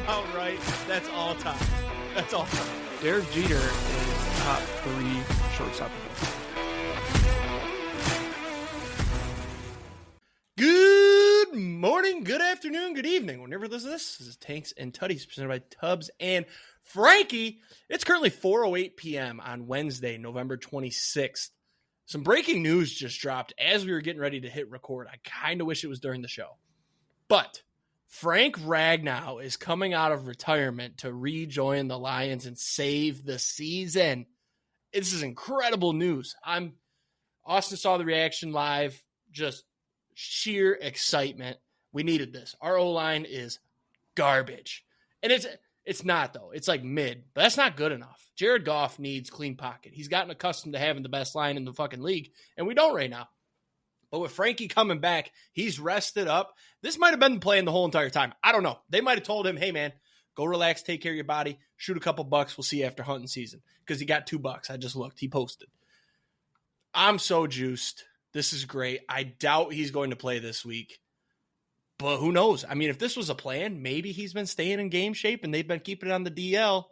about right. That's all time. That's all time. Derek Jeter is top 3 shortstop. Good morning, good afternoon, good evening. Whenever you listen to this is Tanks and Tuddies presented by Tubbs and Frankie. It's currently 4:08 p.m. on Wednesday, November 26th. Some breaking news just dropped as we were getting ready to hit record. I kind of wish it was during the show. But Frank Ragnow is coming out of retirement to rejoin the Lions and save the season. This is incredible news. Austin saw the reaction live, just sheer excitement. We needed this. Our O-line is garbage. And it's not, though. It's like mid, but that's not good enough. Jared Goff needs clean pocket. He's gotten accustomed to having the best line in the fucking league, and we don't right now. But with Frankie coming back, he's rested up. This might have been playing the whole entire time. I don't know. They might have told him, hey, man, go relax, take care of your body, shoot a couple bucks. We'll see you after hunting season. Because he got $2. I just looked. He posted. I'm so juiced. This is great. I doubt he's going to play this week. But who knows? I mean, if this was a plan, maybe he's been staying in game shape and they've been keeping it on the DL.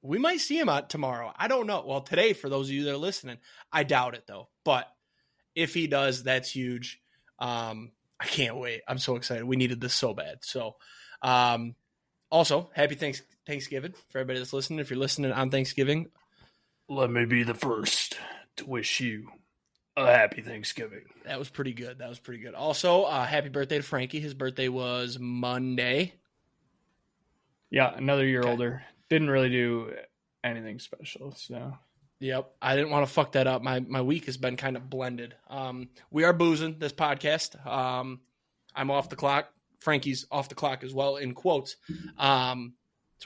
We might see him out tomorrow. I don't know. Well, today, for those of you that are listening, I doubt it, though. But if he does, that's huge. I can't wait. I'm so excited. We needed this so bad. So, also, happy Thanksgiving for everybody that's listening. If you're listening on Thanksgiving, Let me be the first to wish you a happy Thanksgiving. That was pretty good. Also, happy birthday to Frankie. His birthday was Monday. Yeah, another year Okay. older. Didn't really do anything special, so. Yep. I didn't want to fuck that up. My week has been kind of blended. We are boozing this podcast. I'm off the clock. Frankie's off the clock as well, in quotes. So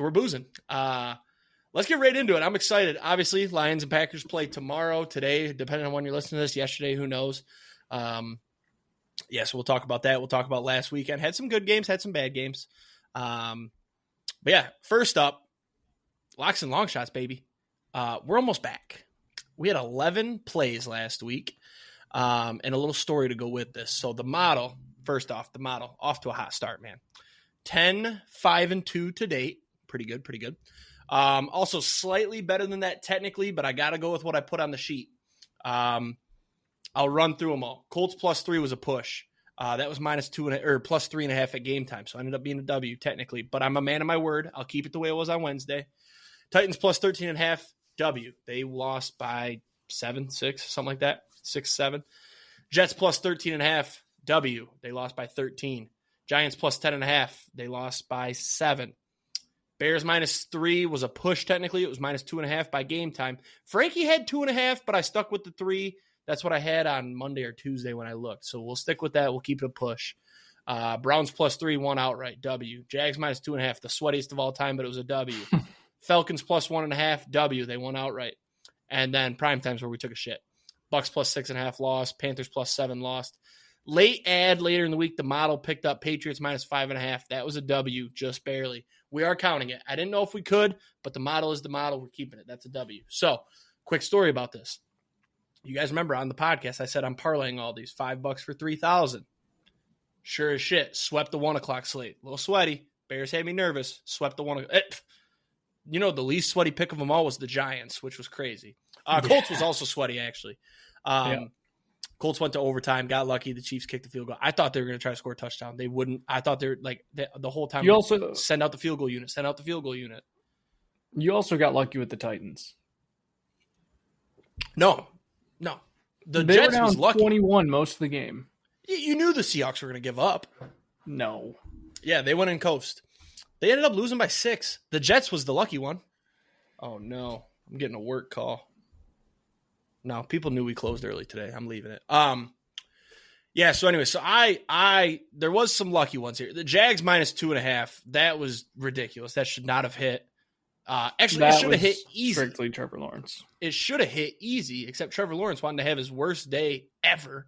we're boozing. Let's get right into it. I'm excited. Obviously, Lions and Packers play tomorrow, today, depending on when you're listening to this, yesterday, who knows. So we'll talk about that. We'll talk about last weekend. Had some good games, had some bad games. But yeah, first up, locks and long shots, baby. We're almost back. We had 11 plays last week, and a little story to go with this. So the model, first off, off to a hot start, man. 10-5-2 to date. Pretty good. Also slightly better than that technically, but I got to go with what I put on the sheet. I'll run through them all. Colts +3 was a push. That was -2 or +3.5 at game time. So I ended up being a W technically, but I'm a man of my word. I'll keep it the way it was on Wednesday. Titans +13.5 W. They lost by 7, 6, something like that. 6, 7. Jets +13.5 W. They lost by 13. Giants +10.5. They lost by 7. Bears -3 was a push technically. It was -2.5 by game time. Frankie had 2.5, but I stuck with the 3. That's what I had on Monday or Tuesday when I looked. So we'll stick with that. We'll keep it a push. Browns +3 won outright. W. Jags -2.5. The sweatiest of all time, but it was a W. Falcons +1.5 W. They won outright. And then prime times where we took a shit. Bucks +6.5 lost. Panthers +7 lost. Later in the week, the model picked up Patriots -5.5. That was a W, just barely. We are counting it. I didn't know if we could, but the model is the model. We're keeping it. That's a W. So, quick story about this. You guys remember on the podcast, I said I'm parlaying all these. $5 for 3,000. Sure as shit. Swept the 1 o'clock slate. A little sweaty. Bears had me nervous. Swept the 1 o'clock. The least sweaty pick of them all was the Giants, which was crazy. Colts was also sweaty, actually. Colts went to overtime, got lucky. The Chiefs kicked the field goal. I thought they were going to try to score a touchdown. They wouldn't. I thought they were the whole time. You also send out the field goal unit. You also got lucky with the Titans. No. The They Jets were down was lucky. 21 most of the game. You knew the Seahawks were going to give up. No. Yeah, they went in coast. They ended up losing by 6. The Jets was the lucky one. Oh, no. I'm getting a work call. No, people knew we closed early today. I'm leaving it. So anyway, there was some lucky ones here. The Jags -2.5. That was ridiculous. That should not have hit. Actually, it should have hit easy. Strictly Trevor Lawrence. It should have hit easy, except Trevor Lawrence wanted to have his worst day ever.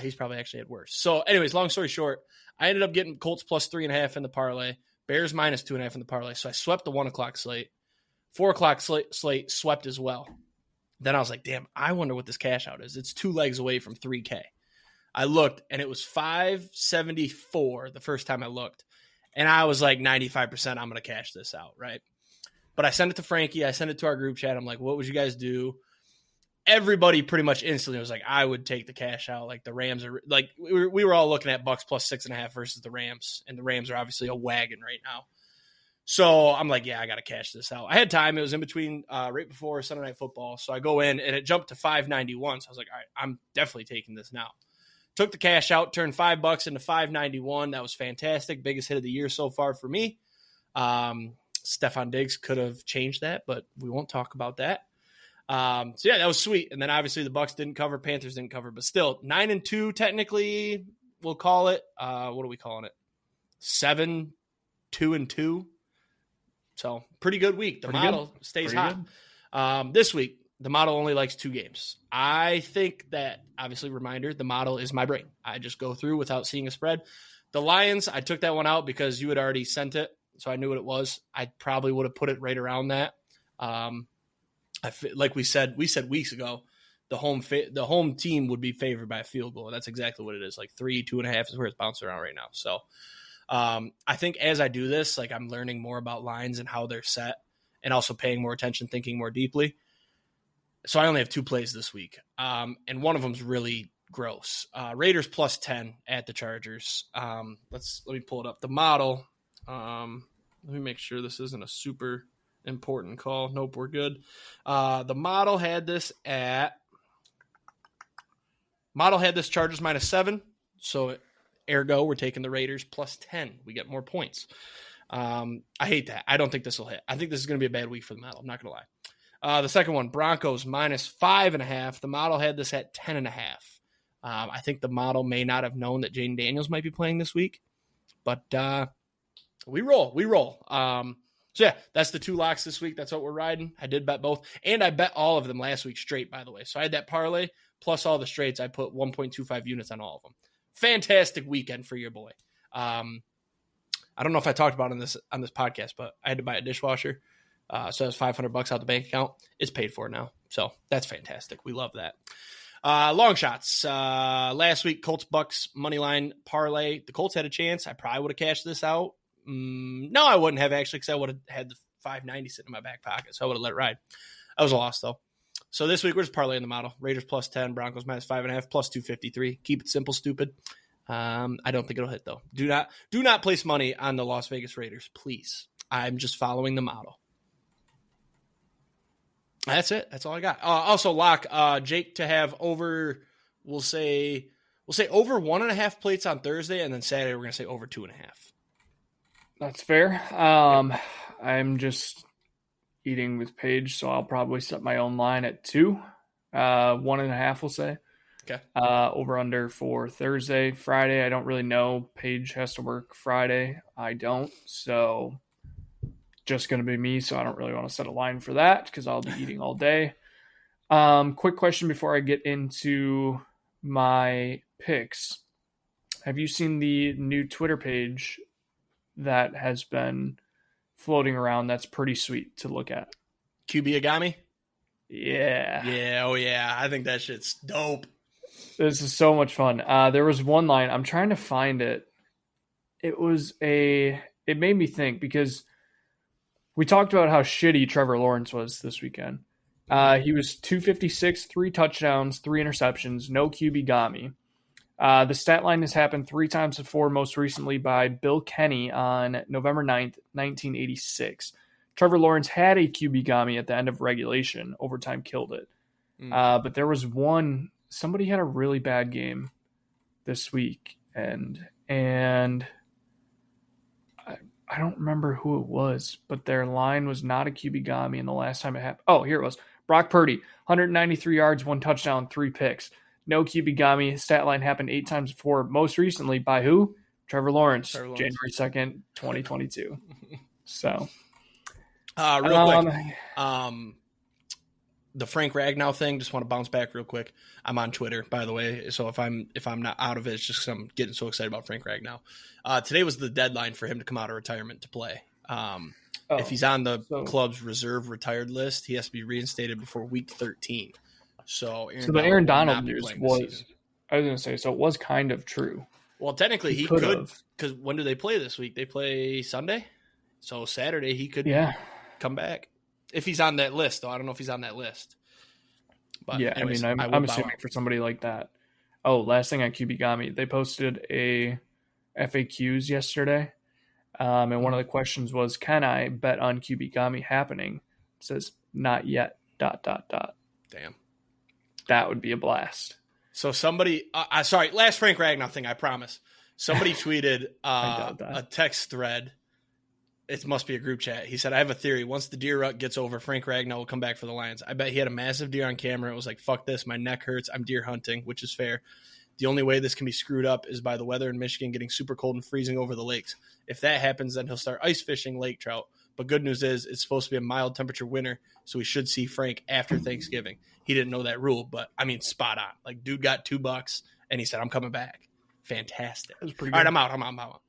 He's probably actually had worse. So anyways, long story short, I ended up getting Colts +3.5 in the parlay. Bears -2.5 in the parlay. So I swept the 1 o'clock slate. 4 o'clock slate swept as well. Then I was like, damn, I wonder what this cash out is. It's 2 legs away from 3K. I looked, and it was 574 the first time I looked. And I was like 95% I'm going to cash this out, right? But I sent it to Frankie. I sent it to our group chat. I'm like, what would you guys do? Everybody pretty much instantly was like, I would take the cash out. Like the Rams are like, we were all looking at Bucks plus 6.5 versus the Rams. And the Rams are obviously a wagon right now. So I'm like, yeah, I got to cash this out. I had time. It was in between right before Sunday Night Football. So I go in and it jumped to $5.91. So I was like, all right, I'm definitely taking this now. Took the cash out, turned $5 into $5.91. That was fantastic. Biggest hit of the year so far for me. Stephon Diggs could have changed that, but we won't talk about that. So yeah, that was sweet. And then obviously the Bucks didn't cover, Panthers didn't cover, but still 9-2 technically. We'll call it. What are we calling it? 7-2-2. So pretty good week. The model stays hot. This week, the model only likes 2 games. I think that, obviously, reminder, the model is my brain. I just go through without seeing a spread. The Lions, I took that one out because you had already sent it, so I knew what it was. I probably would have put it right around that. Like we said weeks ago, the home team would be favored by a field goal. That's exactly what it is. Like 3, 2.5 is where it's bouncing around right now. So I think as I do this, like I'm learning more about lines and how they're set and also paying more attention, thinking more deeply. So I only have 2 plays this week. And one of them's really gross. Raiders plus 10 at the Chargers. Let me pull it up. The model. Let me make sure this isn't a super important call. Nope, we're good. The model had this Chargers minus 7. So ergo, we're taking the Raiders plus 10. We get more points. I hate that. I don't think this will hit. I think this is going to be a bad week for the model. I'm not going to lie. The second one, Broncos minus 5.5. The model had this at 10.5. I think the model may not have known that Jaden Daniels might be playing this week, but we roll. So yeah, that's the 2 locks this week. That's what we're riding. I did bet both, and I bet all of them last week straight, by the way. So I had that parlay plus all the straights. I put 1.25 units on all of them. Fantastic weekend for your boy. I don't know if I talked about it on this podcast, but I had to buy a dishwasher. So that's $500 out the bank account. It's paid for now. So that's fantastic. We love that. Long shots. Last week, Colts Bucks money line parlay. The Colts had a chance. I probably would have cashed this out. No, I wouldn't have actually, because I would have had the $5.90 sitting in my back pocket. So I would have let it ride. I was a loss though. So this week we're just parlaying the model. Raiders plus 10, Broncos minus 5.5, plus 253. Keep it simple, stupid. I don't think it'll hit though. Do not place money on the Las Vegas Raiders, please. I'm just following the model. That's it. That's all I got. Also, lock Jake to have over. We'll say over 1.5 plates on Thursday, and then Saturday we're gonna say over 2.5. That's fair. I'm just eating with Paige, so I'll probably set my own line at 2. 1.5, we'll say. Okay. Over under for Thursday, Friday. I don't really know. Paige has to work Friday. I don't. So just going to be me. So I don't really want to set a line for that because I'll be eating all day. Quick question before I get into my picks. Have you seen the new Twitter page that has been floating around? That's pretty sweet to look at. QB Agami? Yeah. Yeah. Oh yeah. I think that shit's dope. This is so much fun. There was one line. I'm trying to find it. It made me think because we talked about how shitty Trevor Lawrence was this weekend. He was 256, 3 touchdowns, 3 interceptions, no QB Gami. The stat line has happened 3 times before, most recently by Bill Kenny on November 9th, 1986. Trevor Lawrence had a QB Gami at the end of regulation. Overtime killed it. But there was one, somebody had a really bad game this week, and I don't remember who it was, but their line was not a QB Gami, and the last time it happened, oh, here it was. Brock Purdy, 193 yards, 1 touchdown, 3 picks. No QB Gami. Stat line happened 8 times before, most recently by who? Trevor Lawrence. January 2nd, 2022. So, real quick, the Frank Ragnow thing, just want to bounce back real quick. I'm on Twitter, by the way, so if I'm not out of it, it's just because I'm getting so excited about Frank Ragnow. Today was the deadline for him to come out of retirement to play. If he's on the club's reserve retired list, he has to be reinstated before week 13. So the Aaron Donald news was, I was going to say, so it was kind of true. Well, technically he could, because when do they play this week? They play Sunday, so Saturday he could come back if he's on that list. Though I don't know if he's on that list. But yeah, anyways, I mean, I'm assuming for somebody like that. Oh, last thing on QBgami, they posted a FAQs yesterday, and one of the questions was, "Can I bet on QBgami happening?" It says, "Not yet." ... Damn, that would be a blast. So somebody, sorry, last Frank Ragnow thing, I promise. Somebody tweeted a text thread. It must be a group chat. He said, I have a theory. Once the deer rut gets over, Frank Ragnow will come back for the Lions. I bet he had a massive deer on camera. It was like, fuck this. My neck hurts. I'm deer hunting, which is fair. The only way this can be screwed up is by the weather in Michigan getting super cold and freezing over the lakes. If that happens, then he'll start ice fishing lake trout. But good news is it's supposed to be a mild temperature winter, so we should see Frank after Thanksgiving. He didn't know that rule, but, I mean, spot on. Like, dude got $2, and he said, I'm coming back. Fantastic. That was pretty good. All right, I'm out.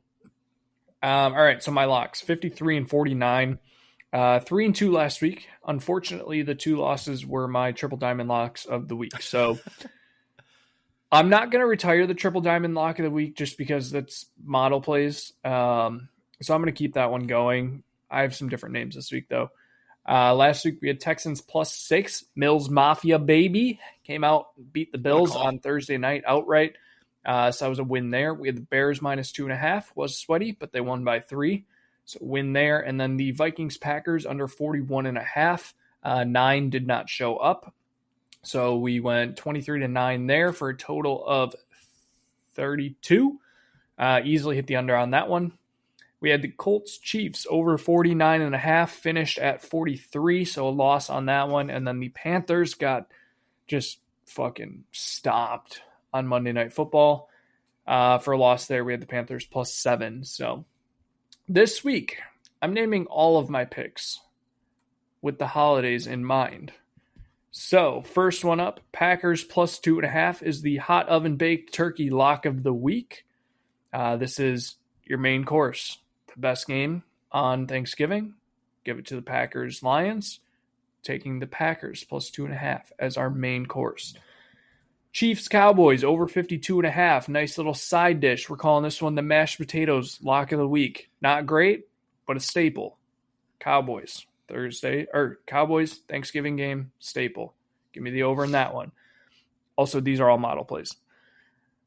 All right, so my locks, 53 and 49. 3-2 last week. Unfortunately, the 2 losses were my triple diamond locks of the week. So I'm not going to retire the triple diamond lock of the week just because that's model plays. So I'm going to keep that one going. I have some different names this week, though. Last week, we had Texans +6. Mills Mafia, baby. Came out, beat the Bills on Thursday night outright. So that was a win there. We had the Bears -2.5. Was sweaty, but they won by 3. So win there. And then the Vikings-Packers under 41.5. 9 did not show up. So we went 23-9 there for a total of 32. Easily hit the under on that one. We had the Colts-Chiefs over 49.5, finished at 43, so a loss on that one. And then the Panthers got just fucking stopped on Monday Night Football. For a loss there, we had the Panthers +7. So this week, I'm naming all of my picks with the holidays in mind. So first one up, Packers +2.5 is the hot oven baked turkey lock of the week. This is your main course. The best game on Thanksgiving. Give it to the Packers Lions. Taking the Packers +2.5 as our main course. Chiefs Cowboys over 52.5. Nice little side dish. We're calling this one the mashed potatoes lock of the week. Not great, but a staple. Cowboys Cowboys Thanksgiving game staple. Give me the over in that one. Also, these are all model plays.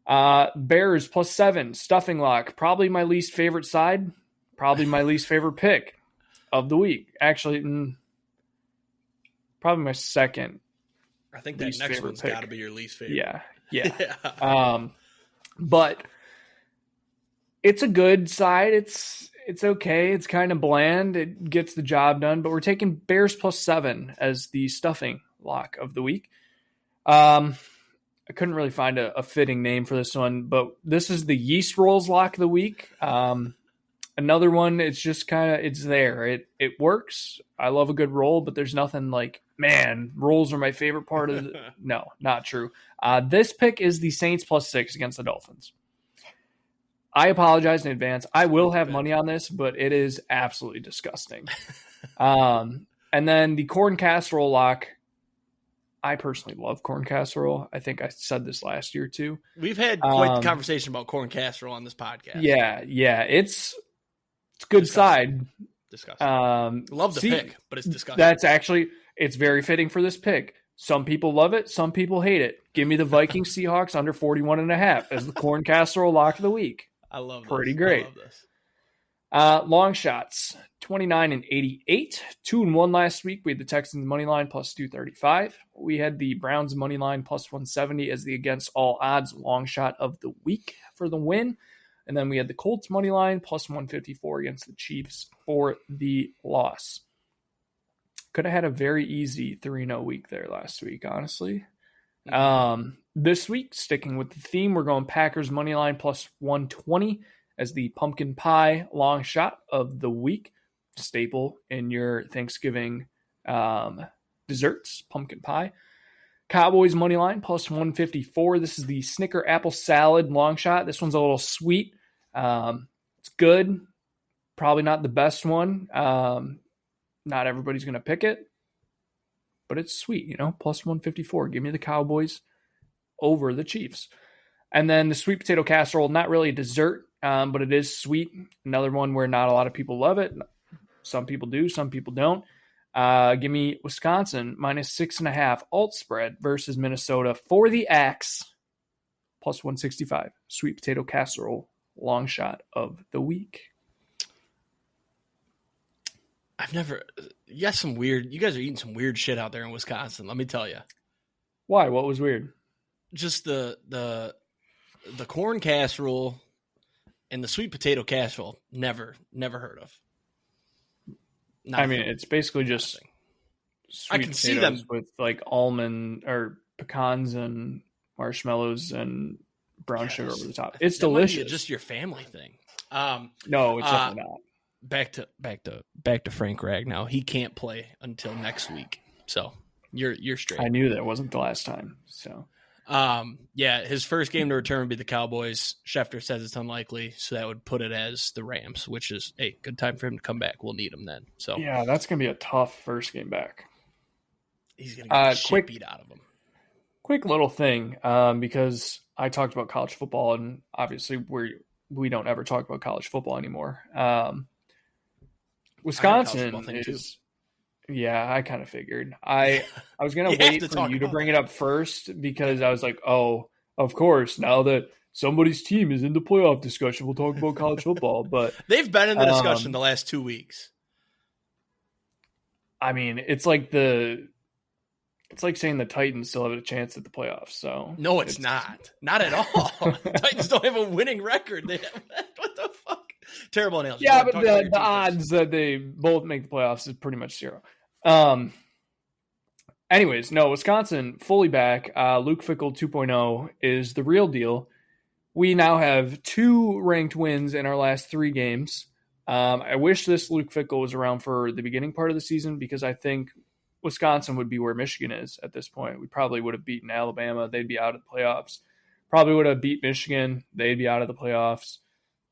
Bears +7 stuffing lock. Probably my least favorite side. Probably my least favorite pick of the week. Actually, probably my second. I think that next one's got to be your least favorite. Yeah. But it's a good side. It's okay. It's kind of bland. It gets the job done. But we're taking Bears +7 as the stuffing lock of the week. I couldn't really find a fitting name for this one, but this is the yeast rolls lock of the week. Another one, it's just it's there. It works. I love a good roll, but there's nothing like, man, rolls are my favorite part of the... No, not true. This pick is the Saints +6 against the Dolphins. I apologize in advance. I will have money on this, but it is absolutely disgusting. And then the corn casserole lock. I personally love corn casserole. I think I said this last year too. We've had quite the conversation about corn casserole on this podcast. Yeah. It's good disgusting. Side. Disgusting. Love the pick, but it's disgusting. That's actually, it's very fitting for this pick. Some people love it. Some people hate it. Give me the Vikings Seahawks under 41.5 as the corn casserole lock of the week. I love this. Pretty great. I love this. Longshots 29 and 88, 2-1 last week. We had the Texans money line +235. We had the Browns money line +170 as the against all odds long shot of the week for the win. And then we had the Colts money line +154 against the Chiefs for the loss. Could have had a very easy 3-0 week there last week, honestly. This week, sticking with the theme, we're going Packers money line +120 as the pumpkin pie long shot of the week. Staple in your Thanksgiving desserts, pumpkin pie. Cowboys money line +154. This is the Snicker apple salad long shot. This one's a little sweet. It's good. Probably not the best one. Not everybody's going to pick it, but it's sweet, +154. Give me the Cowboys over the Chiefs. And then the sweet potato casserole, not really a dessert, but it is sweet. Another one where not a lot of people love it. Some people do, some people don't. Give me Wisconsin -6.5 alt spread versus Minnesota for the Axe +165. Sweet potato casserole long shot of the week. You guys are eating some weird shit out there in Wisconsin. Let me tell you. Why? What was weird? Just the corn casserole and the sweet potato casserole. Never heard of. It's basically just sweet I can see them with like almond or pecans and marshmallows and brown sugar over the top. It's delicious. Might be just your family thing. No, it's definitely not. Back to Frank Ragnow. He can't play until next week, so you're straight. I knew that wasn't the last time. So, his first game to return would be the Cowboys. Schefter says it's unlikely, so that would put it as the Rams, which is a good time for him to come back. We'll need him then. So yeah, that's gonna be a tough first game back. He's gonna get the shit beat out of him. Quick little thing, because I talked about college football, and obviously we don't ever talk about college football anymore. Wisconsin is. Yeah, I kind of figured. I was going to wait for you to bring it up first because I was like, oh, of course, now that somebody's team is in the playoff discussion, we'll talk about college football. But they've been in the discussion the last 2 weeks. I mean, it's like saying the Titans still have a chance at the playoffs. So no, it's not. Not at all. The Titans don't have a winning record. What the fuck? Terrible analogy. Yeah, but the odds that they both make the playoffs is pretty much zero. Anyways, no, Wisconsin fully back. Luke Fickell 2.0 is the real deal. We now have 2 ranked wins in our last 3 games. I wish this Luke Fickell was around for the beginning part of the season because I think Wisconsin would be where Michigan is at this point. We probably would have beaten Alabama. They'd be out of the playoffs. Probably would have beat Michigan. They'd be out of the playoffs.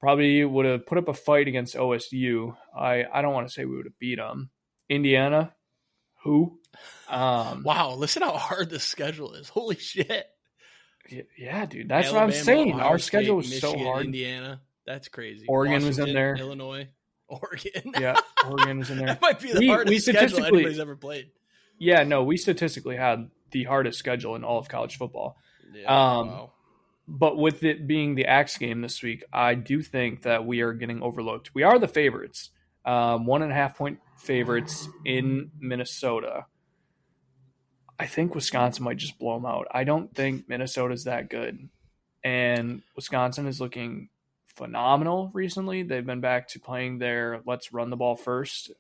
Probably would have put up a fight against OSU. I don't want to say we would have beat them. Indiana, who? Wow, listen how hard the schedule is. Holy shit. Yeah, dude. That's Alabama, what I'm saying. Ohio our State, schedule was Michigan, so hard. Indiana. That's crazy. Oregon Washington was in there. Illinois. Oregon. Yeah, Oregon was in there. That might be the hardest schedule anybody's ever played. Yeah, no, we statistically had the hardest schedule in all of college football. Yeah, wow. But with it being the Axe game this week, I do think that we are getting overlooked. We are the favorites. 1.5 point favorites in Minnesota. I think Wisconsin might just blow them out. I don't think Minnesota's that good. And Wisconsin is looking phenomenal recently. They've been back to playing their let's run the ball first.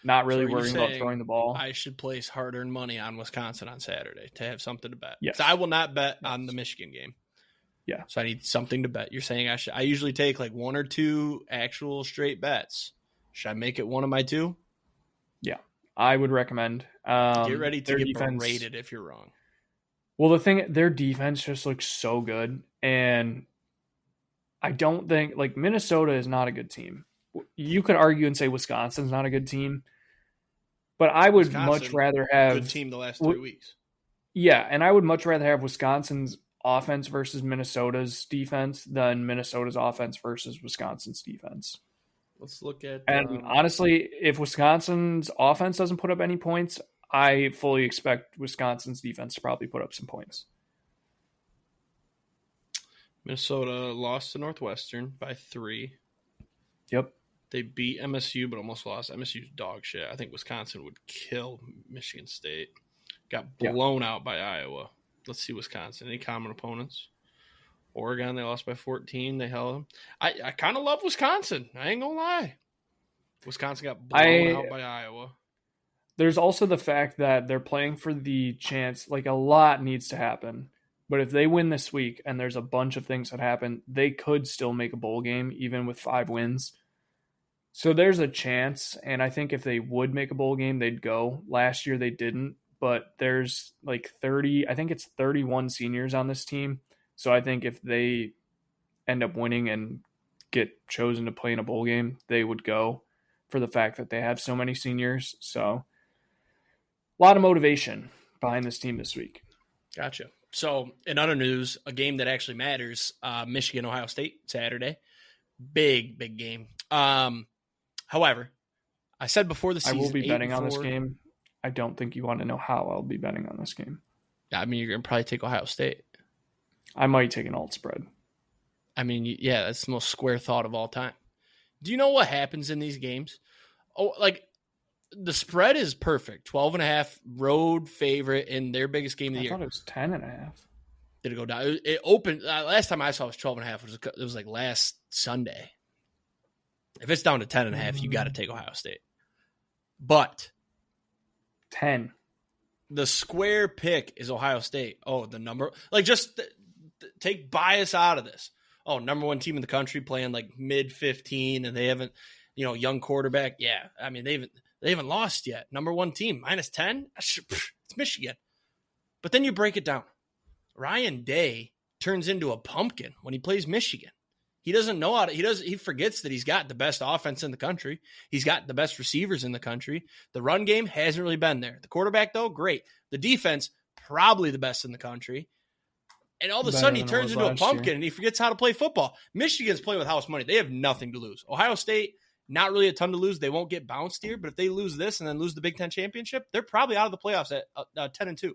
Not really worrying about throwing the ball. I should place hard-earned money on Wisconsin on Saturday to have something to bet. Yes. So I will not bet on the Michigan game. Yeah. So I need something to bet. You're saying I should. I usually take like 1 or 2 actual straight bets. Should I make it one of my 2? Yeah, I would recommend. Get ready to get defense, berated if you're wrong. Well, their defense just looks so good, and I don't think like Minnesota is not a good team. You could argue and say Wisconsin's not a good team, but I would much rather have good team the last 3 weeks. Yeah, and I would much rather have Wisconsin's offense versus Minnesota's defense than Minnesota's offense versus Wisconsin's defense. Let's look at. And honestly, if Wisconsin's offense doesn't put up any points, I fully expect Wisconsin's defense to probably put up some points. Minnesota lost to Northwestern by 3. Yep. They beat MSU, but almost lost. MSU's dog shit. I think Wisconsin would kill Michigan State. Got blown out by Iowa. Let's see Wisconsin. Any common opponents? Oregon, they lost by 14. They held them. I kind of love Wisconsin. I ain't going to lie. Wisconsin got blown out by Iowa. There's also the fact that they're playing for the chance, like a lot needs to happen. But if they win this week and there's a bunch of things that happen, they could still make a bowl game, even with 5 wins. So there's a chance, and I think if they would make a bowl game, they'd go. Last year they didn't, but there's like 31 seniors on this team. So I think if they end up winning and get chosen to play in a bowl game, they would go for the fact that they have so many seniors. So a lot of motivation behind this team this week. Gotcha. So, in other news, a game that actually matters, Michigan, Ohio State, Saturday. Big game. However, I said before the season, I will be betting 8-4, on this game. I don't think you want to know how I'll be betting on this game. I mean, you're going to probably take Ohio State. I might take an alt spread. I mean, yeah, that's the most square thought of all time. Do you know what happens in these games? Oh, like the spread is perfect. 12.5 road favorite in their biggest game of the year. I thought it was 10.5. Did it go down? It opened last time I saw it was 12.5. It was like last Sunday. If it's down to 10.5, you got to take Ohio State. But 10. The square pick is Ohio State. Oh, the number, like just take bias out of this. Oh, number one team in the country playing like mid 15, and they haven't, young quarterback. Yeah, I mean they haven't lost yet. Number one team -10. It's Michigan. But then you break it down. Ryan Day turns into a pumpkin when he plays Michigan. He doesn't know how to. He forgets that he's got the best offense in the country. He's got the best receivers in the country. The run game hasn't really been there. The quarterback, though, great. The defense, probably the best in the country. And all of a sudden, he turns into a pumpkin and he forgets how to play football. Michigan's playing with house money. They have nothing to lose. Ohio State, not really a ton to lose. They won't get bounced here. But if they lose this and then lose the Big Ten championship, they're probably out of the playoffs at 10-2.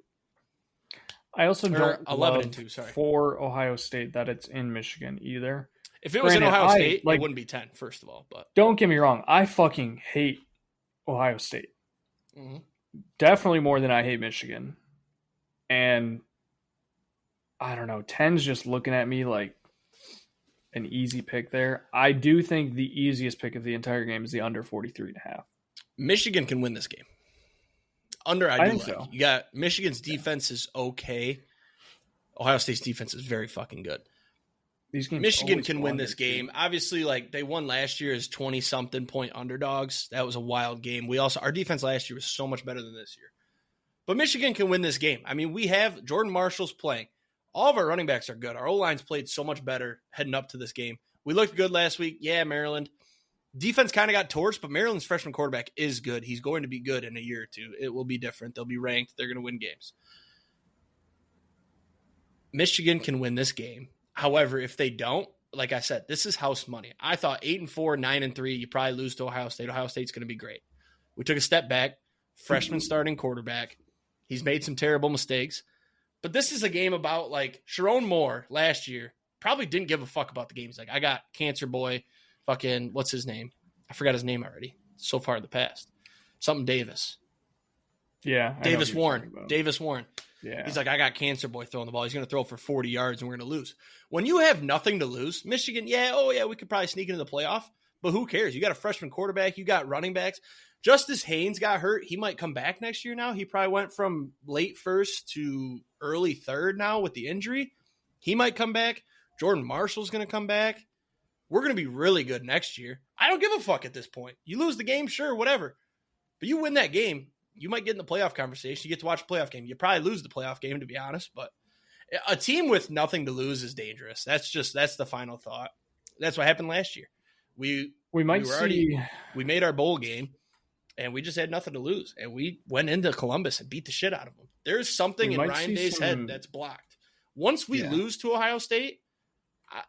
I also don't 11-2. Sorry, for Ohio State that it's in Michigan either. If it was in Ohio State, it wouldn't be 10, first of all. But don't get me wrong. I fucking hate Ohio State. Mm-hmm. Definitely more than I hate Michigan. And I don't know. 10's just looking at me like an easy pick there. I do think the easiest pick of the entire game is the under 43.5. Michigan can win this game. Under, I think so. You got Michigan's defense is okay. Ohio State's defense is very fucking good. Michigan can win this game. Obviously, like they won last year as 20-something point underdogs. That was a wild game. Our defense last year was so much better than this year. But Michigan can win this game. I mean, we have Jordan Marshall's playing. All of our running backs are good. Our O-line's played so much better heading up to this game. We looked good last week. Yeah, Maryland. Defense kind of got torched, but Maryland's freshman quarterback is good. He's going to be good in a year or two. It will be different. They'll be ranked. They're going to win games. Michigan can win this game. However, if they don't, like I said, this is house money. I thought 8-4, 9-3, you probably lose to Ohio State. Ohio State's going to be great. We took a step back. Freshman starting quarterback. He's made some terrible mistakes. But this is a game about, like, Sharon Moore last year probably didn't give a fuck about the games. Like, I got Cancer Boy, fucking, what's his name? I forgot his name already. So far in the past. Something Davis. Yeah. Davis Warren. Davis Warren. Yeah. He's like, I got Cancer Boy throwing the ball. He's going to throw for 40 yards and we're going to lose. When you have nothing to lose, Michigan, we could probably sneak into the playoff, but who cares? You got a freshman quarterback. You got running backs. Justice Haynes got hurt. He might come back next year now. He probably went from late first to early third now with the injury. He might come back. Jordan Marshall's going to come back. We're going to be really good next year. I don't give a fuck at this point. You lose the game, sure, whatever. But you win that game, you might get in the playoff conversation. You get to watch a playoff game. You probably lose the playoff game, to be honest. But a team with nothing to lose is dangerous. That's the final thought. That's what happened last year. We made our bowl game, and we just had nothing to lose. And we went into Columbus and beat the shit out of them. There's something in Ryan Day's head that's blocked. Once we lose to Ohio State,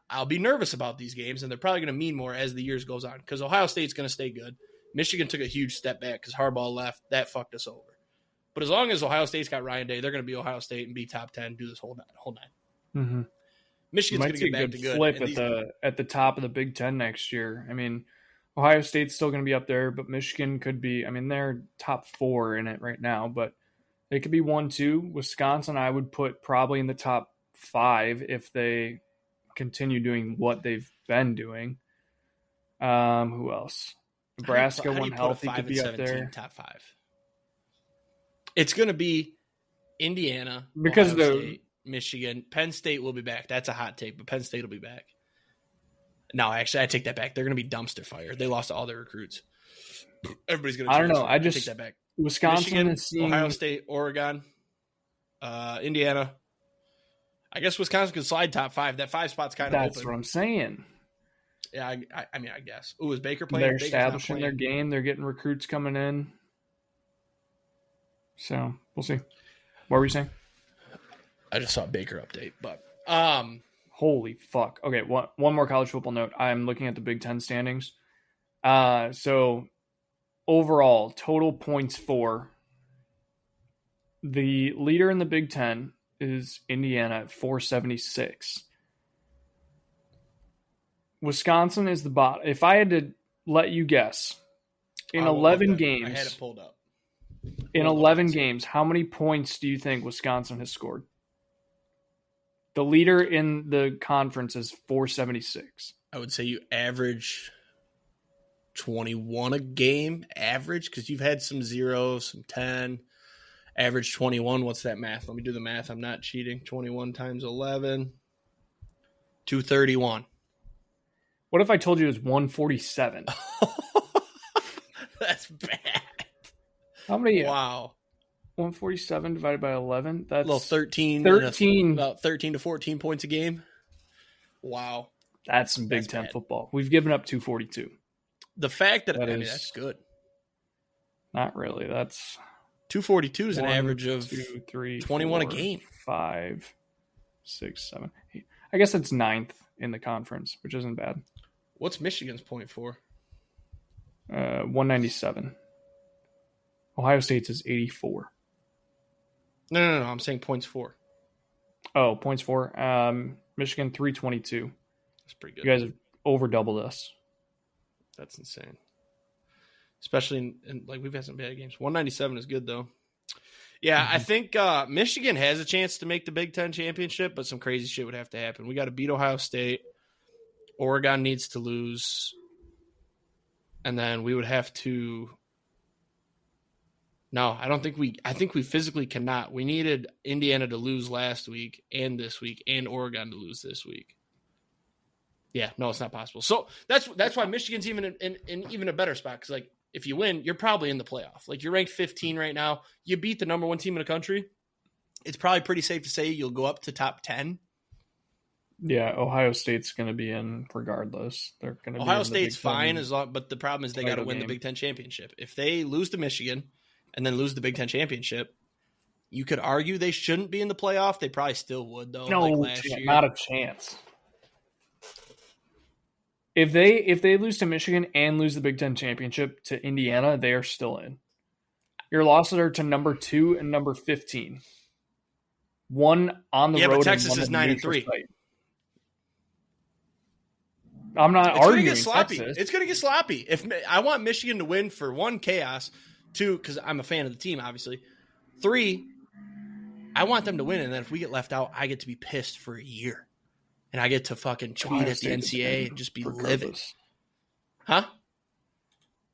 I'll be nervous about these games, and they're probably going to mean more as the years goes on because Ohio State's going to stay good. Michigan took a huge step back because Harbaugh left. That fucked us over. But as long as Ohio State's got Ryan Day, they're going to be Ohio State and be top 10, do this whole nine. Mm-hmm. Michigan's going to get back to good. Flip at the top of the Big Ten next year. I mean, Ohio State's still going to be up there, but Michigan could be. I mean, they're top 4 in it right now, but they could be 1-2. Wisconsin, I would put probably in the top 5 if they continue doing what they've been doing. Who else? Nebraska, when healthy, could be up there. Top 5. It's going to be Indiana, because Ohio State, Michigan. Penn State will be back. That's a hot take, but Penn State will be back. No, actually, I take that back. They're going to be dumpster fire. They lost all their recruits. Everybody's going to. I don't know. I take that back. Wisconsin, Michigan, Ohio State, Oregon, Indiana. I guess Wisconsin could slide top 5. That 5 spot's kind of open. That's what I'm saying. Yeah, I mean, I guess. Ooh, is Baker playing? They're Baker's establishing their game. They're getting recruits coming in. So, we'll see. What were you saying? I just saw Baker update, but Holy fuck. Okay, one more college football note. I'm looking at the Big Ten standings. So overall, total points for the leader in the Big Ten is Indiana at 476. Wisconsin is the bottom. If I had to let you guess, in 11 games, I had it pulled up. In 11 games, how many points do you think Wisconsin has scored? The leader in the conference is 476. I would say you average 21 a game, average, because you've had some 0, some 10. Average 21. What's that math? Let me do the math. I'm not cheating. 21 times 11. 231. What if I told you it was 147? That's bad. How many? Wow. 147 divided by 11. That's a little 13. 13. About 13 to 14 points a game. Wow. That's some Big Ten football. We've given up 242. The fact that, that's good. Not really. That's 242 is an average of 2, 3, 21 4, a game. 5, 6, 7, 8. I guess it's 9th in the conference, which isn't bad. What's Michigan's point for? 197. Ohio State's is 84. No. I'm saying points for. Oh, points for. Michigan 322. That's pretty good. You guys have over doubled us. That's insane. Especially in like we've had some bad games. 197 is good though. Yeah, I think Michigan has a chance to make the Big Ten championship, but some crazy shit would have to happen. We got to beat Ohio State. Oregon needs to lose. And then we would have to. No, I think we physically cannot. We needed Indiana to lose last week and this week and Oregon to lose this week. Yeah, no, it's not possible. So that's why Michigan's even in even a better spot. Because like if you win, you're probably in the playoff. Like you're ranked 15 right now. You beat the number 1 team in the country. It's probably pretty safe to say you'll go up to top 10. Yeah, Ohio State's going to be in regardless. They're going to. Ohio State's fine but the problem is they got to win the Big Ten championship. If they lose to Michigan and then lose the Big Ten championship, you could argue they shouldn't be in the playoff. They probably still would though. No, like last year. Not a chance. If they lose to Michigan and lose the Big Ten championship to Indiana, they are still in. Your losses are to number 2 and number 15. One on the road. Yeah, but Texas is 9-3. Site. I'm not arguing. It's going to get sloppy. It's going to get sloppy. If I want Michigan to win for 1, chaos. 2, because I'm a fan of the team, obviously. 3, I want them to win, and then if we get left out, I get to be pissed for a year. And I get to fucking tweet at the NCAA and just be livid. Huh?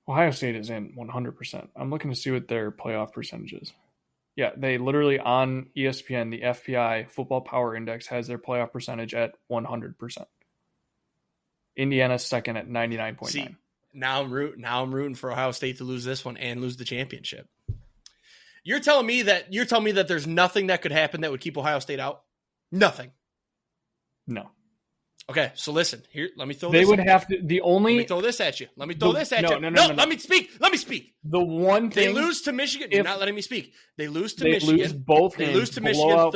Ohio State is in 100%. I'm looking to see what their playoff percentage is. Yeah, they literally on ESPN, the FPI Football Power Index has their playoff percentage at 100%. Indiana's second at 99.9. See, now I'm rooting for Ohio State to lose this one and lose the championship. You're telling me that there's nothing that could happen that would keep Ohio State out? Nothing. No. Okay, so listen. Here, let me throw this. They would have to. The only. Let me throw this at you. No, let me speak. The one thing. They lose to Michigan. You're not letting me speak. They lose to Michigan. They lose to Michigan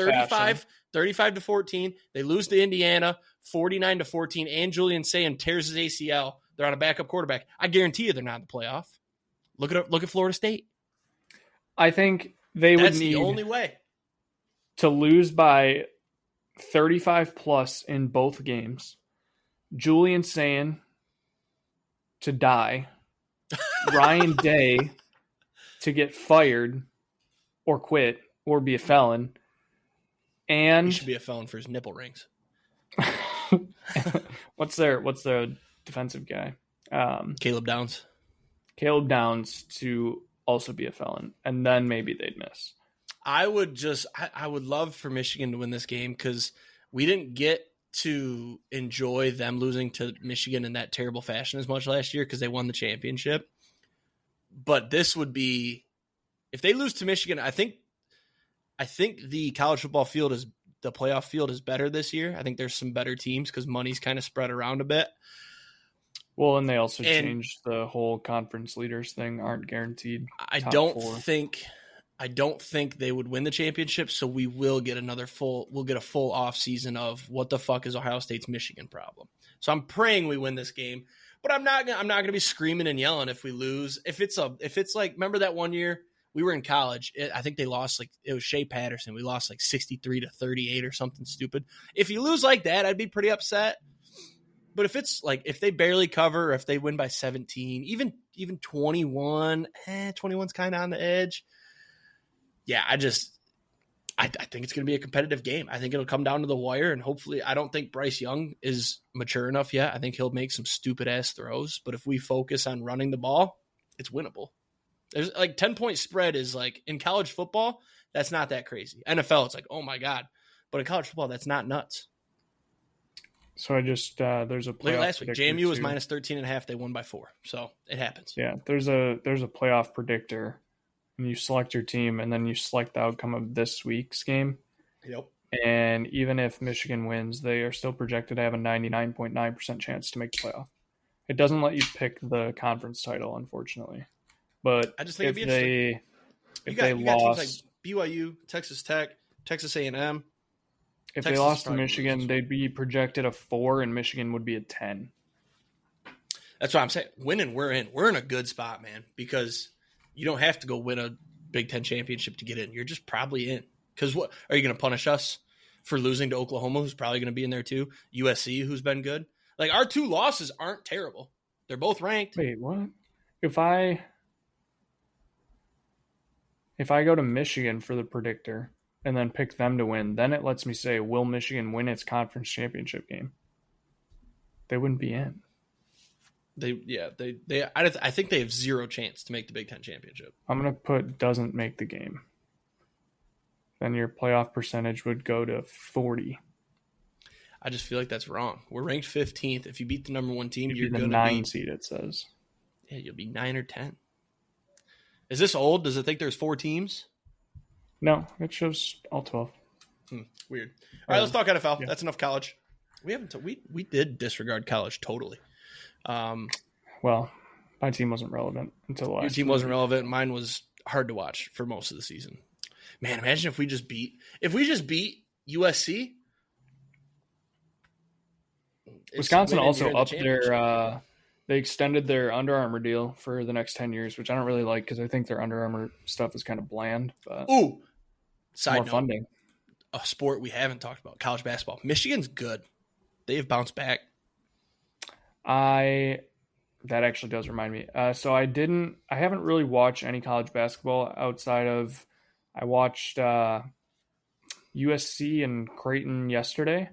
35 to 14. They lose to Indiana 49 to 14. And Julian Sayin tears his ACL. They're on a backup quarterback. I guarantee you they're not in the playoff. Look at Florida State. I think they would need the only way to lose by 35 plus in both games. Julian Sayin to die. Ryan Day to get fired or quit or be a felon. And he should be a felon for his nipple rings. What's their defensive guy? Caleb Downs. Caleb Downs to also be a felon, and then maybe they'd miss. I would love for Michigan to win this game because we didn't get to enjoy them losing to Michigan in that terrible fashion as much last year because they won the championship. But this would be, if they lose to Michigan, I think the college football field the playoff field is better this year. I think there's some better teams because money's kind of spread around a bit. Well, and they also changed the whole conference leaders thing, aren't guaranteed. I don't think I don't think they would win the championship, so we will get a full off season of what the fuck is Ohio State's Michigan problem. So I'm praying we win this game, but I'm not gonna be screaming and yelling if we lose. If it's like, remember that one year we were in college, I think they lost, like, it was Shea Patterson. We lost like 63-38 or something stupid. If you lose like that, I'd be pretty upset. But if it's like, if they barely cover, or if they win by 17, even 21, 21's kind of on the edge. Yeah, I think it's going to be a competitive game. I think it'll come down to the wire, and hopefully, I don't think Bryce Young is mature enough yet. I think he'll make some stupid-ass throws, but if we focus on running the ball, it's winnable. There's like 10-point spread is like, in college football, that's not that crazy. NFL, it's like, oh my God. But in college football, that's not nuts. So I just, there's a playoff. Look at last week. JMU was too. minus 13.5. They won by 4. So it happens. Yeah, there's a playoff predictor. And you select your team, and then you select the outcome of this week's game. Yep. And even if Michigan wins, they are still projected to have a 99.9% chance to make the playoff. It doesn't let you pick the conference title, unfortunately. But I just think if it'd be interesting. You got teams like BYU, Texas Tech, Texas A&M. If Texas they lost to Michigan, they'd be projected a 4, and Michigan would be a 10. That's what I'm saying. Winning, we're in. We're in a good spot, man, because you don't have to go win a Big Ten championship to get in. You're just probably in. Because what are you going to punish us for losing to Oklahoma, who's probably going to be in there too? USC, who's been good. Like, our 2 losses aren't terrible. They're both ranked. Wait, what? If I go to Michigan for the predictor and then pick them to win, then it lets me say, will Michigan win its conference championship game? They wouldn't be in. I think they have 0 chance to make the Big Ten championship. I'm going to put doesn't make the game. Then your playoff percentage would go to 40. I just feel like that's wrong. We're ranked 15th. If you beat the number 1 team, you're going to be the 9 seed, it says. Yeah, you'll be 9 or 10. Is this old? Does it think there's 4 teams? No, it shows all 12. Weird. All right, let's talk NFL. Yeah. That's enough college. We did disregard college totally. Well, my team wasn't relevant until the last. Your team wasn't relevant. Mine was hard to watch for most of the season. Man, imagine if we just beat USC. Wisconsin also upped their. They extended their Under Armour deal for the next 10 years, which I don't really like because I think their Under Armour stuff is kind of bland. But side note, funding. A sport we haven't talked about: college basketball. Michigan's good. They have bounced back. That actually does remind me. So I haven't really watched any college basketball outside of, I watched USC and Creighton yesterday.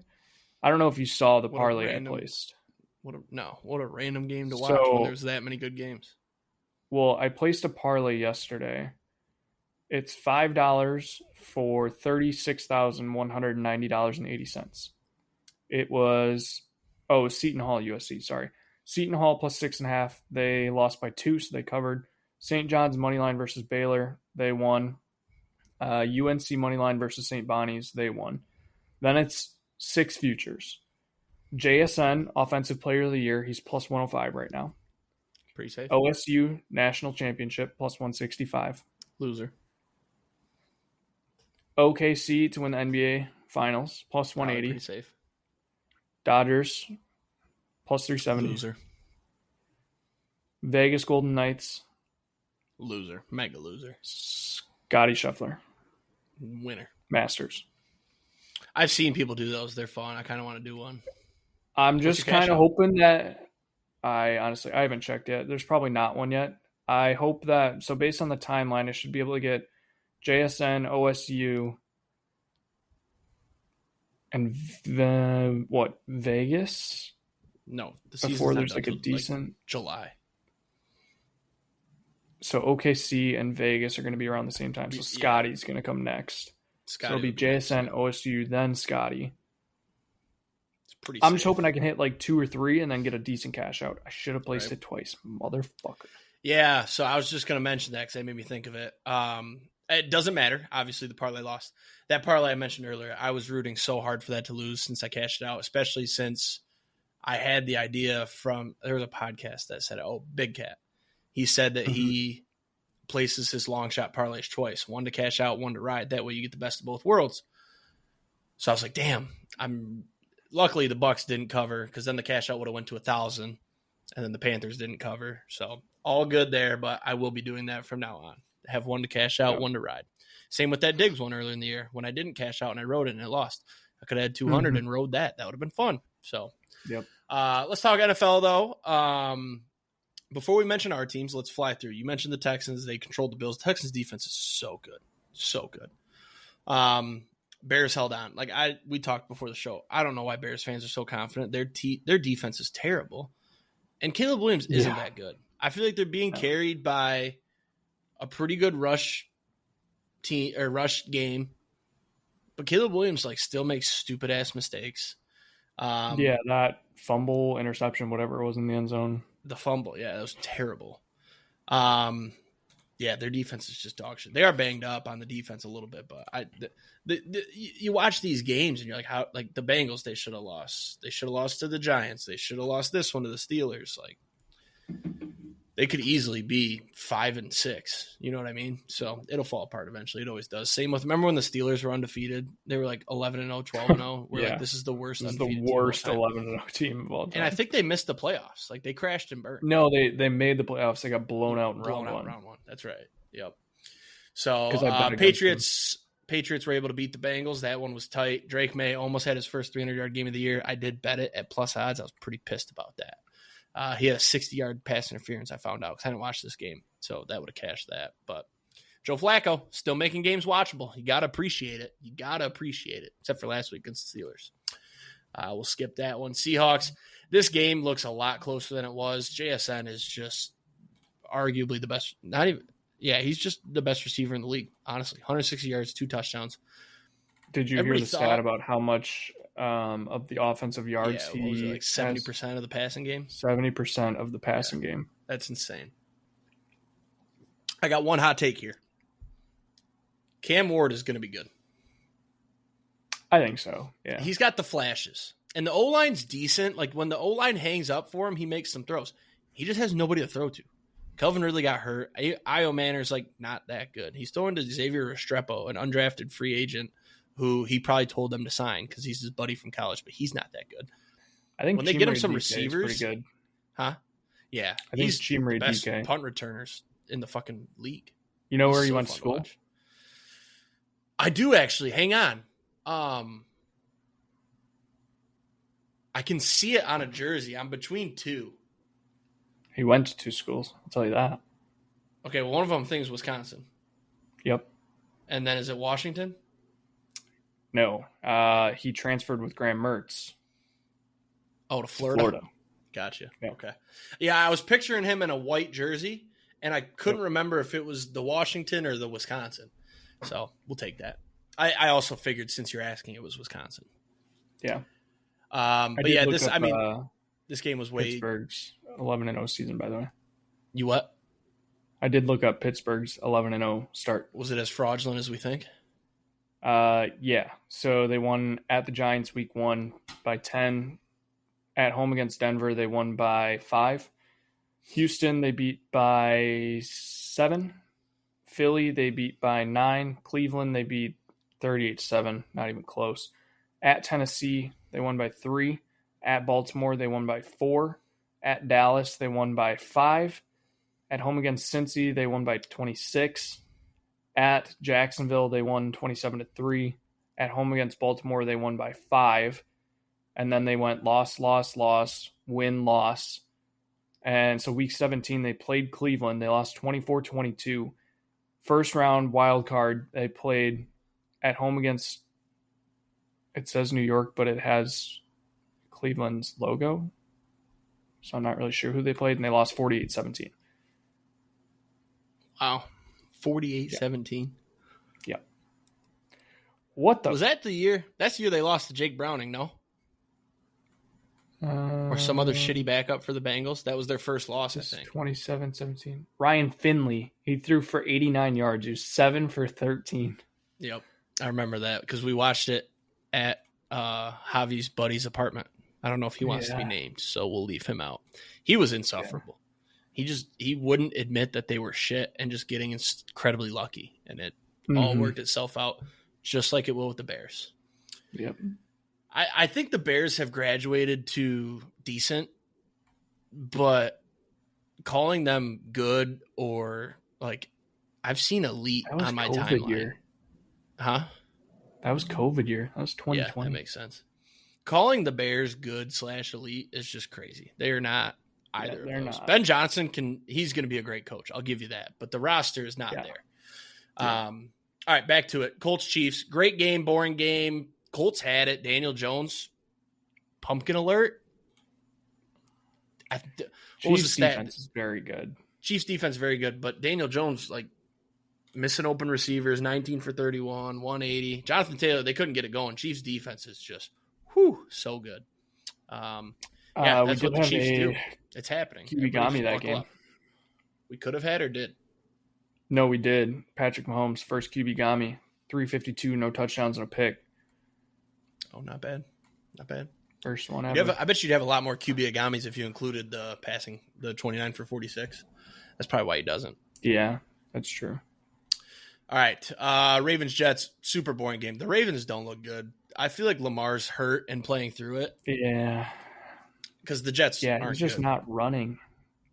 I don't know if you saw the parlay I placed. What a random game to watch when there's that many good games. Well, I placed a parlay yesterday. It's $5 for $36,190.80. It was Seton Hall, USC, sorry. Seton Hall plus 6.5. They lost by 2, so they covered. St. John's moneyline versus Baylor, they won. UNC moneyline versus St. Bonnie's, they won. Then it's 6 futures. JSN, Offensive Player of the Year, he's plus 105 right now. Pretty safe. OSU, National Championship, plus 165. Loser. OKC to win the NBA Finals, plus 180. Pretty safe. Dodgers, plus 370. Loser. Vegas Golden Knights. Loser. Mega loser. Scotty Scheffler. Winner. Masters. I've seen people do those. They're fun. I kind of want to do one. I'm just kind of hoping that I haven't checked yet. There's probably not one yet. I hope that, so based on the timeline, I should be able to get JSN, OSU, and Vegas? No. Before there's like a decent. July. So OKC and Vegas are going to be around the same time. So Scotty's going to come next. So it'll be JSN, OSU, then Scotty. I'm just hoping I can hit like 2 or 3 and then get a decent cash out. I should have placed it twice, motherfucker. Yeah, so I was just going to mention that because that made me think of it. It doesn't matter. Obviously, the parlay lost. That parlay I mentioned earlier, I was rooting so hard for that to lose since I cashed it out, especially since I had the idea from – there was a podcast that said, Big Cat. He said that he places his long shot parlays twice, one to cash out, one to ride. That way you get the best of both worlds. So I was like, damn, luckily the Bucks didn't cover because then the cash out would have went to 1,000 and then the Panthers didn't cover. So all good there, but I will be doing that from now on. Have one to cash out, one to ride. Same with that Diggs one earlier in the year when I didn't cash out and I rode it and I lost. I could have had 200 and rode that. That would have been fun. So let's talk NFL though. Before we mention our teams, let's fly through. You mentioned the Texans. They controlled the Bills. The Texans defense is so good. So good. Bears held on. We talked before the show. I don't know why Bears fans are so confident. Their defense is terrible. And Caleb Williams isn't that good. I feel like they're being carried by a pretty good rush team or rush game. But Caleb Williams still makes stupid ass mistakes. That fumble, interception, whatever it was in the end zone. The fumble, that was terrible. Their defense is just dog shit. They are banged up on the defense a little bit, but you watch these games and you're like, how? Like the Bengals, they should have lost. They should have lost to the Giants. They should have lost this one to the Steelers. They could easily be 5-6. You know what I mean? So it'll fall apart eventually. It always does. Same with, remember when the Steelers were undefeated? They were 11-0, 12-0. We're this is the worst. This is the worst 11-0 team of all time. And I think they missed the playoffs. They crashed and burned. No, they made the playoffs. They got blown out in round one. That's right. Yep. So Patriots were able to beat the Bengals. That one was tight. Drake May almost had his first 300-yard game of the year. I did bet it at plus odds. I was pretty pissed about that. He had a 60-yard pass interference, I found out, because I didn't watch this game. So that would have cashed that. But Joe Flacco, still making games watchable. You got to appreciate it. Except for last week against the Steelers. We'll skip that one. Seahawks, this game looks a lot closer than it was. JSN is just arguably the best. He's just the best receiver in the league, honestly. 160 yards, 2 touchdowns. Did you hear the stat about how much of the offensive yards he was 70% of the passing game? 70% of the passing game. That's insane. I got one hot take here. Cam Ward is going to be good. I think so, yeah. He's got the flashes. And the O-line's decent. When the O-line hangs up for him, he makes some throws. He just has nobody to throw to. Kelvin Ridley got hurt. Io Manor's not that good. He's throwing to Xavier Restrepo, an undrafted free agent who he probably told them to sign because he's his buddy from college, but he's not that good. I think when they get him some receivers, pretty good. Huh? Yeah, I think he's the best DK. Punt returners in the fucking league. You know where he went to school? I do actually. Hang on. I can see it on a jersey. I'm between two. He went to 2 schools. I'll tell you that. Okay, well, one of them things Wisconsin. Yep. And then is it Washington? No. He transferred with Graham Mertz. Oh, to Florida. Gotcha. Yeah. Okay. Yeah, I was picturing him in a white jersey, and I couldn't remember if it was the Washington or the Wisconsin. So we'll take that. I also figured since you're asking, it was Wisconsin. Yeah. But yeah, this game was way Pittsburgh's 11-0 season, by the way. You what? I did look up Pittsburgh's 11-0 start. Was it as fraudulent as we think? Yeah. So they won at the Giants week 1 by 10. At home against Denver, they won by 5. Houston, they beat by 7. Philly, they beat by 9. Cleveland, they beat 38-7. Not even close. At Tennessee, they won by 3. At Baltimore, they won by 4. At Dallas, they won by 5. At home against Cincy, they won by 26. At Jacksonville, they won 27-3. At home against Baltimore, they won by 5. And then they went loss, win, loss. And so week 17, they played Cleveland. They lost 24-22. First round wild card, they played at home against, it says New York, but it has Cleveland's logo. So I'm not really sure who they played, and they lost 48-17. Wow. 48-17. Yeah. What the? Was that the year? That's the year they lost to Jake Browning, no? Or some other shitty backup for the Bengals. That was their first loss, I think. 27-17. Ryan Finley. He threw for 89 yards. He was 7 for 13. Yep. I remember that because we watched it at Javi's buddy's apartment. I don't know if he wants to be named, so we'll leave him out. He was insufferable. He wouldn't admit that they were shit and just getting incredibly lucky. And it all worked itself out just like it will with the Bears. Yep. I think the Bears have graduated to decent, but calling them good or like I've seen elite on my timeline. Year. Huh? That was COVID year. That was 2020. Yeah, that makes sense. Calling the Bears good / elite is just crazy. They are not either of those. Not. Ben Johnson he's going to be a great coach. I'll give you that. But the roster is not there. Yeah. All right, back to it. Colts Chiefs. Great game, boring game. Colts had it. Daniel Jones, pumpkin alert. What was the stat? Defense is very good. Chiefs defense very good, but Daniel Jones like missing open receivers, 19 for 31, 180. Jonathan Taylor, they couldn't get it going. Chiefs defense is just so good. That's what the Chiefs do. It's happening. Kibigami that game. We could have had or did. No, we did. Patrick Mahomes, first Kibigami, 352, no touchdowns and a pick. Oh, not bad. Not bad. First one ever. I bet you'd have a lot more QB Agamis if you included the passing, the 29 for 46. That's probably why he doesn't. Yeah, that's true. All right. Ravens Jets, super boring game. The Ravens don't look good. I feel like Lamar's hurt and playing through it. Yeah. Because the Jets aren't he's just good. not running.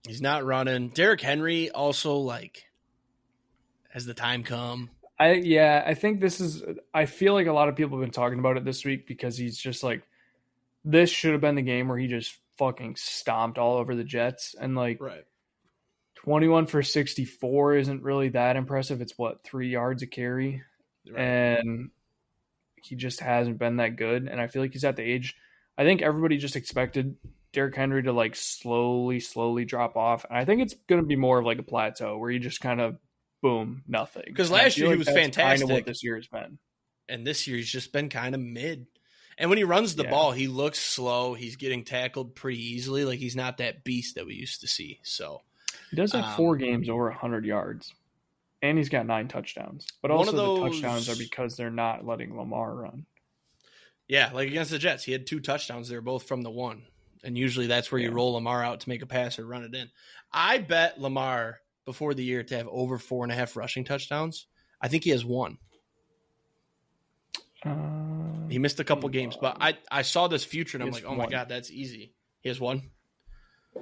He's not running. Derrick Henry also has the time come? I think I feel like a lot of people have been talking about it this week because he's just like, this should have been the game where he just fucking stomped all over the Jets. And right. 21 for 64 isn't really that impressive. It's 3 yards a carry. Right. And he just hasn't been that good. And I feel like he's at the age, I think everybody just expected Derrick Henry to slowly drop off. And I think it's going to be more of a plateau where he just kind of, boom, nothing. Because last year he was fantastic. Kind of what this year has been. And this year he's just been kind of mid. And when he runs the ball, he looks slow. He's getting tackled pretty easily. He's not that beast that we used to see. So he does have 4 games over 100 yards. And he's got 9 touchdowns. But also the touchdowns are because they're not letting Lamar run. Yeah, against the Jets, he had 2 touchdowns. They were both from the 1. And usually that's where you roll Lamar out to make a pass or run it in. I bet Lamar before the year to have over 4.5 rushing touchdowns. I think he has 1. He missed a couple games, but I saw this future and I'm like, oh my God, that's easy. He has 1.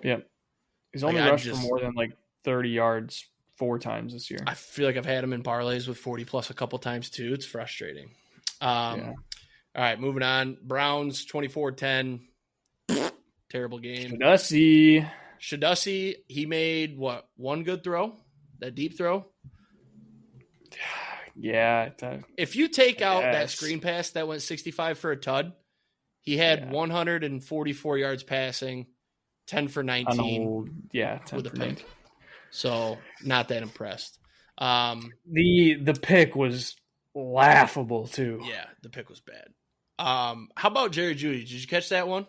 Yep. He's only rushed for more than 30 yards 4 times this year. I feel like I've had him in parlays with 40 plus a couple times too. It's frustrating. All right, moving on. Browns 24-10. Terrible game. Shadussy, he made 1 good throw? That deep throw? Yeah. If you take out that screen pass that went 65 for a tud, he had 144 yards passing, 10 for 19. 10 with a pick. So not that impressed. The pick was laughable too. Yeah, the pick was bad. How about Jerry Jeudy? Did you catch that one?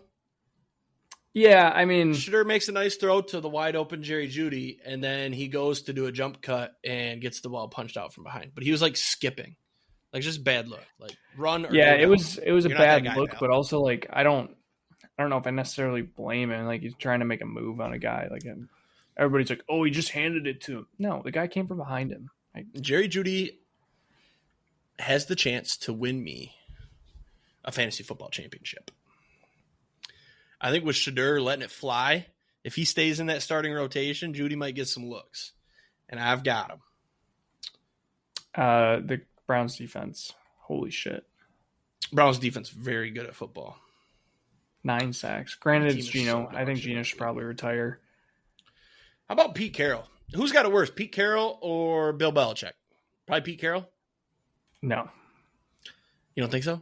Yeah, I mean, Shedeur makes a nice throw to the wide open Jerry Jeudy, and then he goes to do a jump cut and gets the ball punched out from behind. But he was skipping, just bad look, run. Or it was a bad look, but also I don't know if I necessarily blame him. He's trying to make a move on a guy. Everybody's like, oh, he just handed it to him. No, the guy came from behind him. Jerry Jeudy has the chance to win me a fantasy football championship. I think with Shedeur letting it fly, if he stays in that starting rotation, Jeudy might get some looks. And I've got him. The Browns defense, holy shit. Browns defense, very good at football. 9 sacks. Granted, it's Geno. I think Geno should probably retire. How about Pete Carroll? Who's got it worse, Pete Carroll or Bill Belichick? Probably Pete Carroll? No. You don't think so?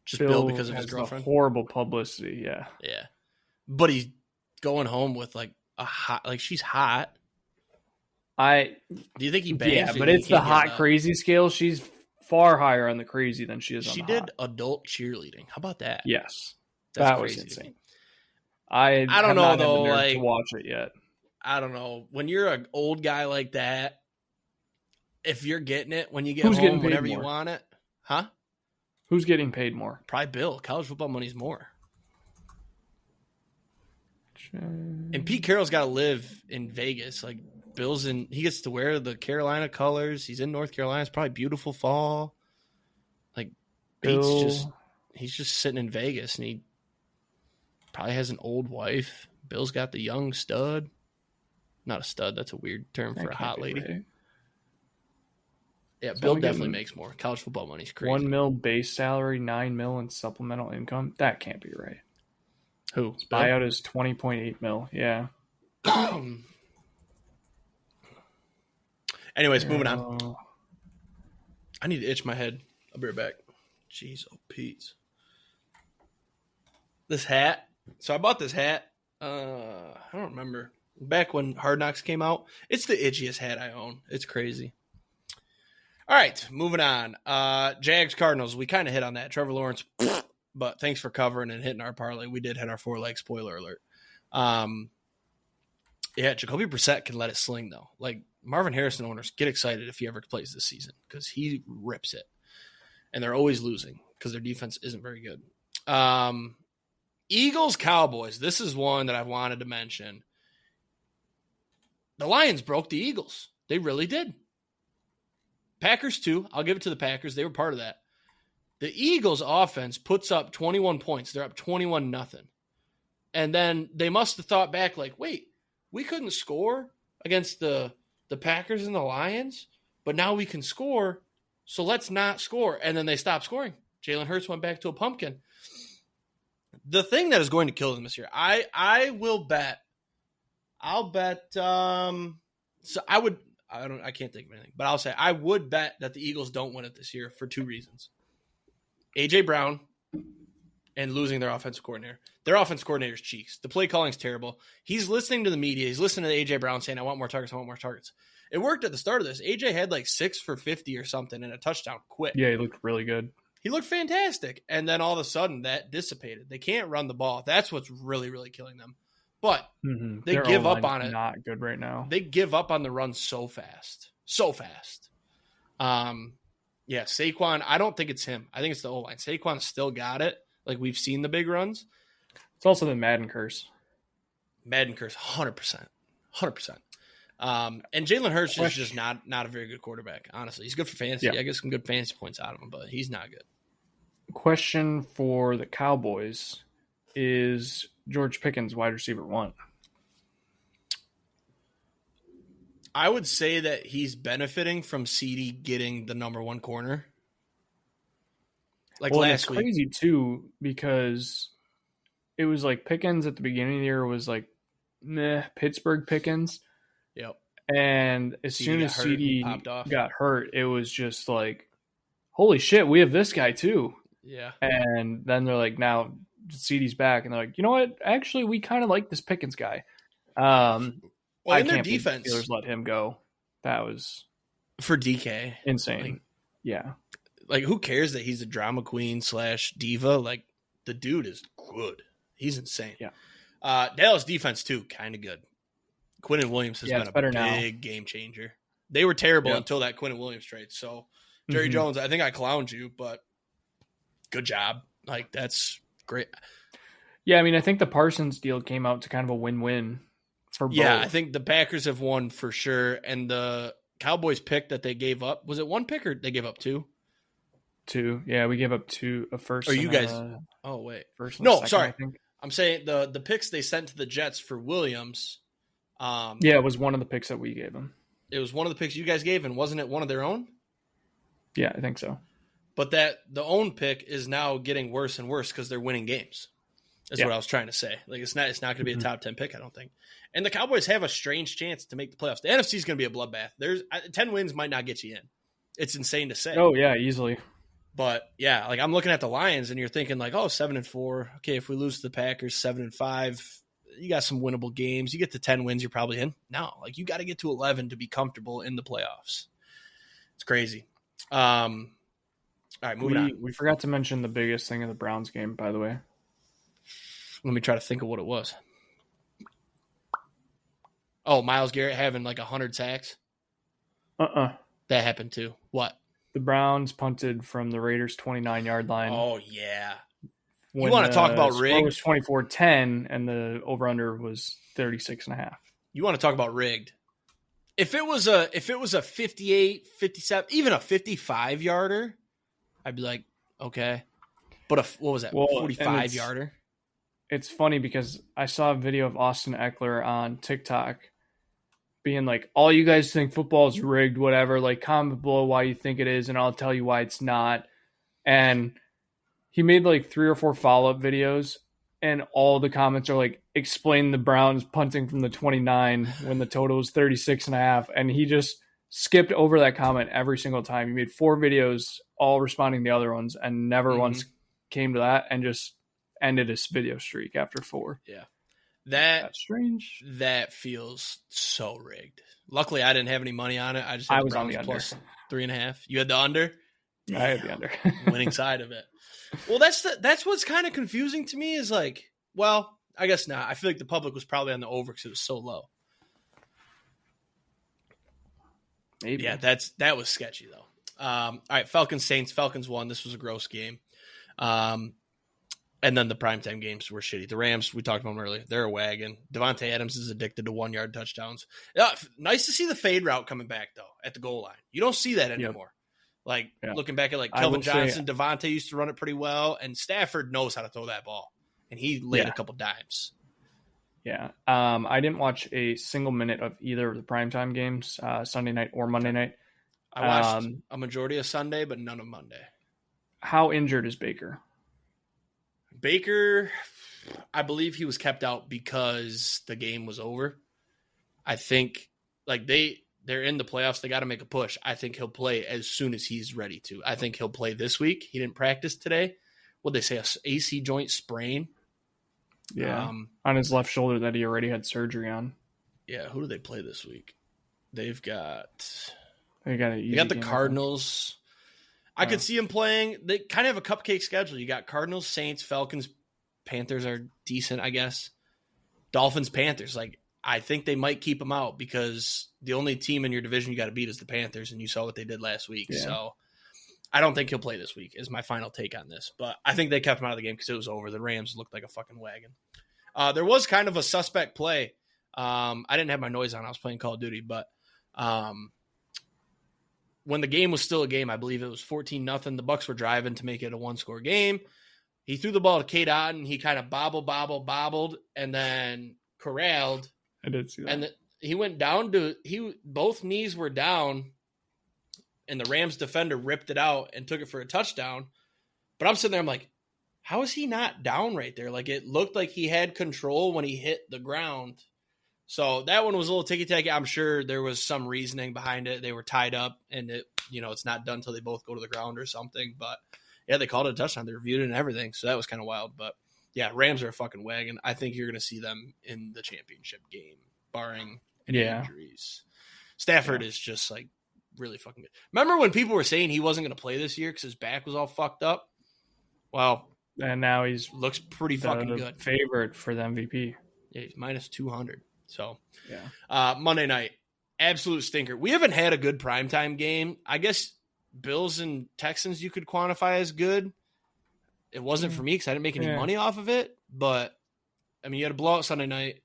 Just Bill because of his girlfriend? Horrible publicity, yeah. Yeah. But he's going home with a hot, she's hot. Do you think he bangs? Yeah, but it's the hot crazy scale. She's far higher on the crazy than she is on the hot. She did adult cheerleading. How about that? Yes. That was insane. I don't know though, to watch it yet. I don't know. When you're an old guy like that, if you're getting it when you get home whenever you want it, huh? Who's getting paid more? Probably Bill. College football money's more. And Pete Carroll's got to live in Vegas. Like he gets to wear the Carolina colors. He's in North Carolina. It's probably beautiful fall. Like he's just sitting in Vegas, and he probably has an old wife. Bill's got the young stud. Not a stud. That's a weird term for a hot lady. Right. Yeah, Bill definitely makes more. College football money's crazy. $1 million base salary, $9 million in supplemental income. That can't be right. Who? His buyout is $20.8 million. Yeah. Anyways, moving on. I need to itch my head. I'll be right back. Jeez, oh Pete. This hat. So I bought this hat. I don't remember. Back when Hard Knocks came out. It's the itchiest hat I own. It's crazy. All right, moving on. Jags Cardinals. We kind of hit on that. Trevor Lawrence, but thanks for covering and hitting our parlay. We did hit our 4-leg spoiler alert. Yeah, Jacoby Brissett can let it sling though. Like Marvin Harrison owners get excited if he ever plays this season because he rips it, and they're always losing because their defense isn't very good. Eagles Cowboys. This is one that I wanted to mention. The Lions broke the Eagles. They really did. Packers too. I'll give it to the Packers. They were part of that. The Eagles offense puts up 21 points. They're up 21-0. And then they must have thought back like, wait, we couldn't score against the Packers and the Lions, but now we can score, so let's not score. And then they stopped scoring. Jalen Hurts went back to a pumpkin. The thing that is going to kill them this year, I will bet. I'll bet I can't think of anything, but I'll say I would bet that the Eagles don't win it this year for two reasons. A.J. Brown and losing their offensive coordinator. Their offensive coordinator's cheeks. The play calling is terrible. He's listening to the media. He's listening to A.J. Brown saying, I want more targets, I want more targets. It worked at the start of this. A.J. had like 6 for 50 or something and a touchdown quick. Yeah, he looked really good. He looked fantastic. And then all of a sudden that dissipated. They can't run the ball. That's what's really, really killing them. But they Their give up O-line on is it. Not good right now. They give up on the run so fast. So fast. Yeah, Saquon, I don't think it's him. I think it's the O-line. Saquon still got it. Like, we've seen the big runs. It's also the Madden curse. Madden curse, 100%. 100%. And Jalen Hurts is just not a very good quarterback, honestly. He's good for fantasy. Yeah. I get some good fantasy points out of him, but he's not good. Question for the Cowboys is George Pickens wide receiver 1? I would say that he's benefiting from CD getting the number 1 corner. Like last week. It's crazy too because it was like Pickens at the beginning of the year was like, Pittsburgh Pickens. Yep. And as CD soon as got hurt, CD popped off. got hurt, it was just like, holy shit, we have this guy too. Yeah. And then they're like, now CD's back, and they're like, you know what? Actually, we kind of like this Pickens guy. Well, in their can't believe defense, the Steelers let him go. That was for DK. insane. Yeah. Like, who cares that he's a drama queen / diva? Like, the dude is good. He's insane. Yeah. Dallas defense, too, kind of good. Quinnen Williams has been a big now. game changer. They were terrible Yep. until that Quinnen Williams trade. So, Jerry Jones, I think I clowned you, but good job. Like, that's great. Yeah, I mean, I think the Parsons deal came out to kind of a win-win for both. Yeah, I think the Packers have won for sure. And the Cowboys pick that they gave up, was it 1 pick or they gave up 2? 2. Yeah, we gave up 2, a first. Or you guys? Oh, wait. First. No, second, sorry. I think. I'm saying the picks they sent to the Jets for Williams. Yeah, it was one of the picks that we gave them. It was one of the picks you guys gave, and wasn't it one of their own? Yeah, I think so. But the own pick is now getting worse and worse because they're winning games. That's what I was trying to say. Like, it's not going to be a top 10 pick, I don't think. And the Cowboys have a strange chance to make the playoffs. The NFC is going to be a bloodbath. 10 wins might not get you in. It's insane to say. Oh yeah, easily. But yeah, like I'm looking at the Lions, and you're thinking like, oh, 7-4. Okay, if we lose to the Packers, 7-5, you got some winnable games. You get to 10 wins, you're probably in. No, like you got to get to 11 to be comfortable in the playoffs. It's crazy. All right, moving on. We forgot to mention the biggest thing of the Browns game, by the way. Let me try to think of what it was. Oh, Myles Garrett having like 100 sacks. That happened too. What? The Browns punted from the Raiders' 29-yard line. Oh, yeah. when want to talk about score rigged? was 24-10 and the over-under was 36.5. You want to talk about rigged? If it was a 58, 57, even a 55 yarder, I'd be like, okay. But what was that? 45 yarder. It's funny because I saw a video of Austin Eckler on TikTok being like, all you guys think football is rigged, whatever, like comment below why you think it is, and I'll tell you why it's not. And he made like 3 or 4 follow-up videos, and all the comments are like, explain the Browns punting from the 29 when the total was 36.5. And he just skipped over that comment every single time. He made 4 videos, all responding to the other ones, and never once came to that, and just ended his video streak after 4. Yeah. That's strange. That feels so rigged. Luckily, I didn't have any money on it. I just had I was Browns on the under. plus 3.5. You had the under? Damn. I had the under. Winning side of it. Well, that's what's kind of confusing to me is like, well, I guess not. I feel like the public was probably on the over because it was so low. Maybe. Yeah, that was sketchy though. All right, Falcons Saints. Falcons won. This was a gross game. And then the primetime games were shitty. The Rams, we talked about them earlier. They're a wagon. Devontae Adams is addicted to 1-yard touchdowns. Nice to see the fade route coming back, though, at the goal line. You don't see that anymore. Looking back at like Kelvin Johnson, Devontae used to run it pretty well, and Stafford knows how to throw that ball. And he laid a couple dimes. Yeah. I didn't watch a single minute of either of the primetime games, Sunday night or Monday night. I watched a majority of Sunday, but none of Monday. How injured is Baker? Baker, I believe he was kept out because the game was over. I think like they're in the playoffs. They got to make a push. I think he'll play as soon as he's ready to. I think he'll play this week. He didn't practice today. What'd they say? A AC joint sprain? Yeah. On his left shoulder that he already had surgery on. Yeah. Who do they play this week? They got the Cardinals. I could see him playing. They kind of have a cupcake schedule. You got Cardinals, Saints, Falcons, Panthers are decent, I guess. Dolphins, Panthers. Like, I think they might keep him out because the only team in your division you got to beat is the Panthers, and you saw what they did last week. Yeah. So I don't think he'll play this week is my final take on this. But I think they kept him out of the game because it was over. The Rams looked like a fucking wagon. There was kind of a suspect play. I didn't have my noise on. I was playing Call of Duty, but when the game was still a game, I believe it was 14-0. The Bucs were driving to make it a 1-score game. He threw the ball to Kate Otten. He kind of bobbled, and then corralled. I did see that. And he went down both knees were down, and the Rams defender ripped it out and took it for a touchdown. But I'm sitting there, I'm like, how is he not down right there? Like, it looked like he had control when he hit the ground. So that one was a little ticky-tacky. I'm sure there was some reasoning behind it. They were tied up, and it's not done until they both go to the ground or something. But, yeah, they called it a touchdown. They reviewed it and everything. So that was kind of wild. But, yeah, Rams are a fucking wagon. I think you're going to see them in the championship game, barring any injuries. Stafford is just, like, really fucking good. Remember when people were saying he wasn't going to play this year because his back was all fucked up? Well, and now looks pretty fucking good. Favorite for the MVP. Yeah, he's minus 200. So, yeah. Monday night, absolute stinker. We haven't had a good primetime game. I guess Bills and Texans you could quantify as good. It wasn't for me because I didn't make any money off of it. But, I mean, you had a blowout Sunday night.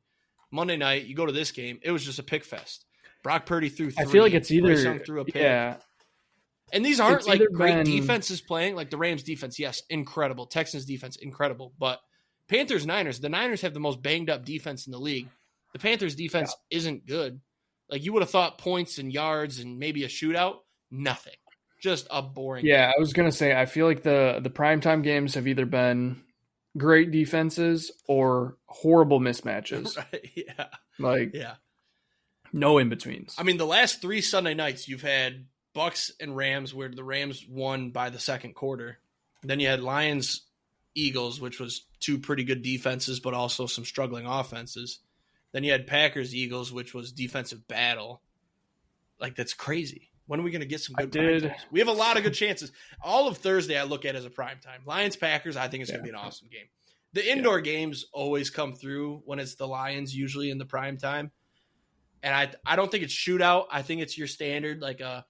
Monday night, you go to this game. It was just a pick fest. Brock Purdy threw 3. I feel like it's either threw a pick. Yeah. And these aren't like great defenses playing. Like the Rams defense, yes, incredible. Texans defense, incredible. But Panthers, Niners, the Niners have the most banged up defense in the league. The Panthers defense isn't good. Like you would have thought points and yards and maybe a shootout. Nothing. Just a boring game. I was going to say, I feel like the primetime games have either been great defenses or horrible mismatches. Right, no in-betweens. I mean, the last 3 Sunday nights, you've had Bucks and Rams where the Rams won by the second quarter. Then you had Lions, Eagles, which was 2 pretty good defenses, but also some struggling offenses. Then you had Packers, Eagles, which was defensive battle. Like, that's crazy. When are we going to get some good prime times? We have a lot of good chances. All of Thursday I look at as a prime time. Lions, Packers, I think it's going to be an awesome game. The indoor games always come through when it's the Lions, usually in the prime time. And I don't think it's shootout. I think it's your standard, like a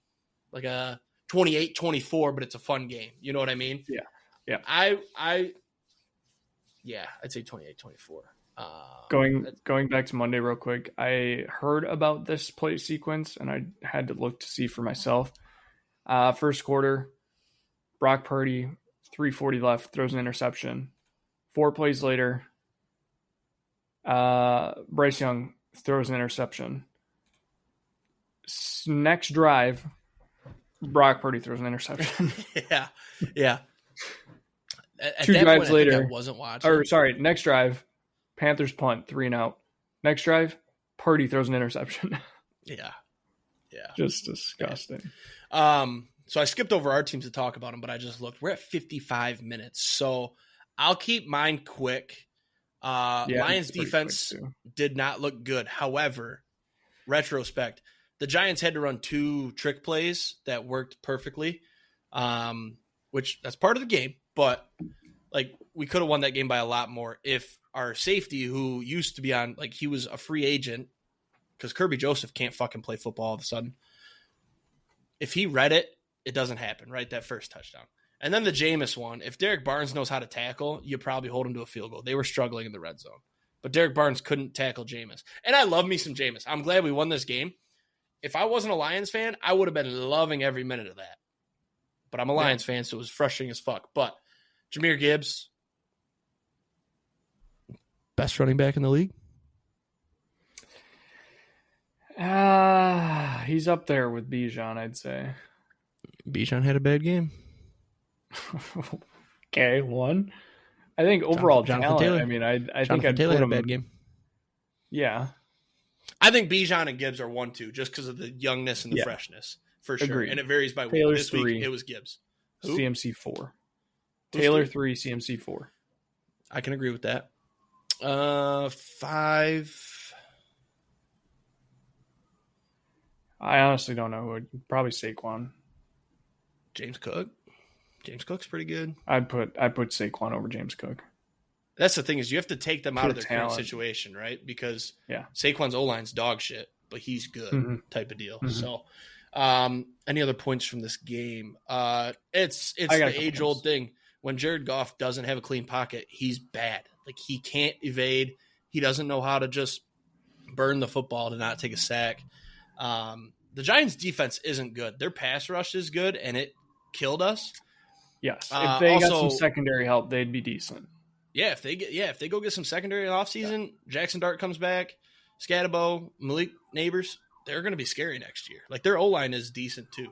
28-24, but it's a fun game. You know what I mean? Yeah. I Yeah, I'd say 28-24. Going back to Monday real quick, I heard about this play sequence, and I had to look to see for myself. First quarter, Brock Purdy, 3:40 left, throws an interception. 4 plays later, Bryce Young throws an interception. Next drive, Brock Purdy throws an interception. yeah. At 2 that drives point, later, I wasn't watching. Next drive, Panthers punt, 3-and-out. Next drive, Purdy throws an interception. Yeah. Just disgusting. So I skipped over our teams to talk about them, but I just looked. We're at 55 minutes, so I'll keep mine quick. Lions defense did not look good. However, retrospect, the Giants had to run 2 trick plays that worked perfectly, which that's part of the game. But like we could have won that game by a lot more if our safety, who used to be on, like he was a free agent because Kirby Joseph can't fucking play football all of a sudden. If he read it, it doesn't happen, right? That first touchdown. And then the Jameis one, if Derek Barnes knows how to tackle, you probably hold him to a field goal. They were struggling in the red zone. But Derek Barnes couldn't tackle Jameis. And I love me some Jameis. I'm glad we won this game. If I wasn't a Lions fan, I would have been loving every minute of that. But I'm a Lions fan, so it was frustrating as fuck. But Jahmyr Gibbs, best running back in the league? He's up there with Bijan, I'd say. Bijan had a bad game. Okay, one. I think overall Jonathan talent. Taylor. I mean, I think I'd Taylor put had a him. bad game. Yeah, I think Bijan and Gibbs are 1-2 just because of the youngness and the freshness, for sure. Agreed. And it varies by week. Taylor's This week 3. it was Gibbs. Who? CMC 4. Who's Taylor 3? 3, CMC 4. I can agree with that. 5. I honestly don't know who would. Probably Saquon. James Cook. James Cook's pretty good. I'd put Saquon over James Cook. That's the thing is you have to take them out Pure of their current talent. situation, right? Because Yeah. Saquon's O-line's dog shit, but he's good type of deal. Mhm. So any other points from this game? It's I got a the couple age-old points. thing. When Jared Goff doesn't have a clean pocket, he's bad. Like he can't evade. He doesn't know how to just burn the football to not take a sack. The Giants' defense isn't good. Their pass rush is good, and it killed us. Yes, if they got also- some secondary help, they'd be decent. Yeah, if they go get some secondary offseason, Jackson Dart comes back, Scatabo, Malik Neighbors, they're going to be scary next year. Like their O-line is decent too.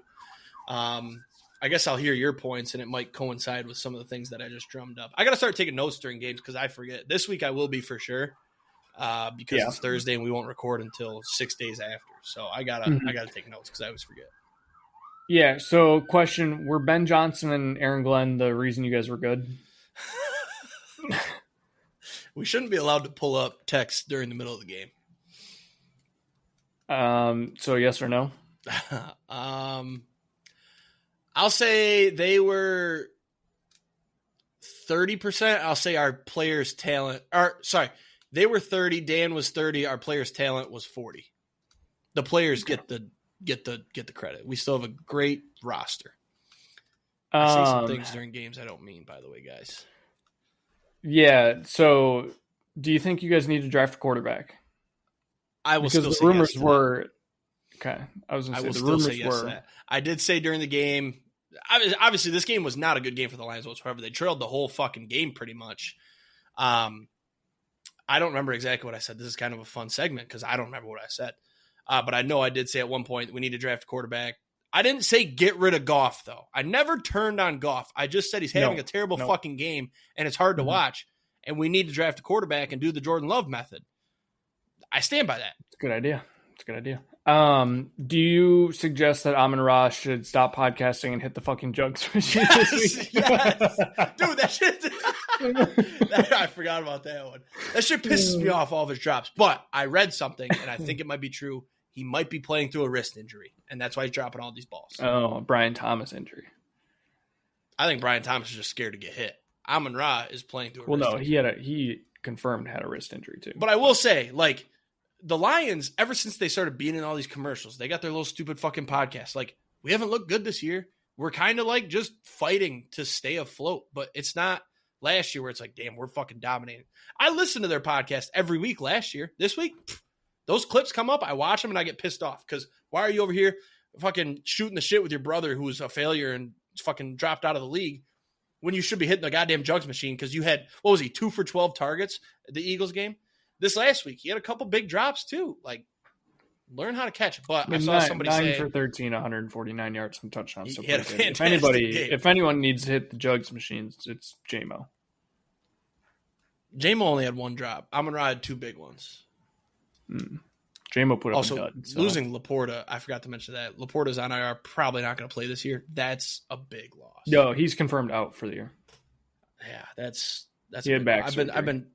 I guess I'll hear your points, and it might coincide with some of the things that I just drummed up. I got to start taking notes during games because I forget. This week I will be for sure because it's Thursday and we won't record until 6 days after. So I gotta take notes because I always forget. Yeah. So, question: were Ben Johnson and Aaron Glenn the reason you guys were good? We shouldn't be allowed to pull up text during the middle of the game. So yes or no? I'll say they were 30%. I'll say our players' talent. They were 30. Dan was 30. Our players' talent was 40. The players get the credit. We still have a great roster. I say some things during games I don't mean, by the way, guys. Yeah. So, do you think you guys need to draft a quarterback? I will Because still the say rumors yes to were okay. I was that. going I to say will the still rumors say yes to were. that. I did say during the game. Obviously, this game was not a good game for the Lions whatsoever. They trailed the whole fucking game pretty much. I don't remember exactly what I said. This is kind of a fun segment because I don't remember what I said. But I know I did say at one point we need to draft a quarterback. I didn't say get rid of Goff, though. I never turned on Goff. I just said he's having a terrible fucking game, and it's hard to watch, and we need to draft a quarterback and do the Jordan Love method. I stand by that. It's a good idea. Do you suggest that Amon-Ra should stop podcasting and hit the fucking jugs machine this week? Yes. Dude, that shit. I forgot about that one. That shit pisses me off, all of his drops. But I read something, and I think it might be true. He might be playing through a wrist injury, and that's why he's dropping all these balls. Oh, Brian Thomas injury. I think Brian Thomas is just scared to get hit. Amon-Ra is playing through a wrist injury. He confirmed had a wrist injury too. But I will say, like, the Lions, ever since they started being in all these commercials, they got their little stupid fucking podcasts. Like, we haven't looked good this year. We're kind of like just fighting to stay afloat, but it's not last year where it's like, damn, we're fucking dominating. I listened to their podcast every week last year. This week, those clips come up. I watch them and I get pissed off because why are you over here fucking shooting the shit with your brother who was a failure and fucking dropped out of the league when you should be hitting the goddamn jugs machine because you had, 2 for 12 targets at the Eagles game? This last week, he had a couple big drops too. Like, learn how to catch. But I saw somebody say 9 for 13, 149 yards and touchdowns. So had a fantastic game. If anyone needs to hit the jugs machines, it's J-Mo. J-Mo only had 1 drop. Amon-Ra had 2 big ones. J-Mo put up also, a dud. So. Losing Laporta, I forgot to mention that. Laporta's on IR, probably not going to play this year. That's a big loss. No, he's confirmed out for the year. Yeah, that's he had back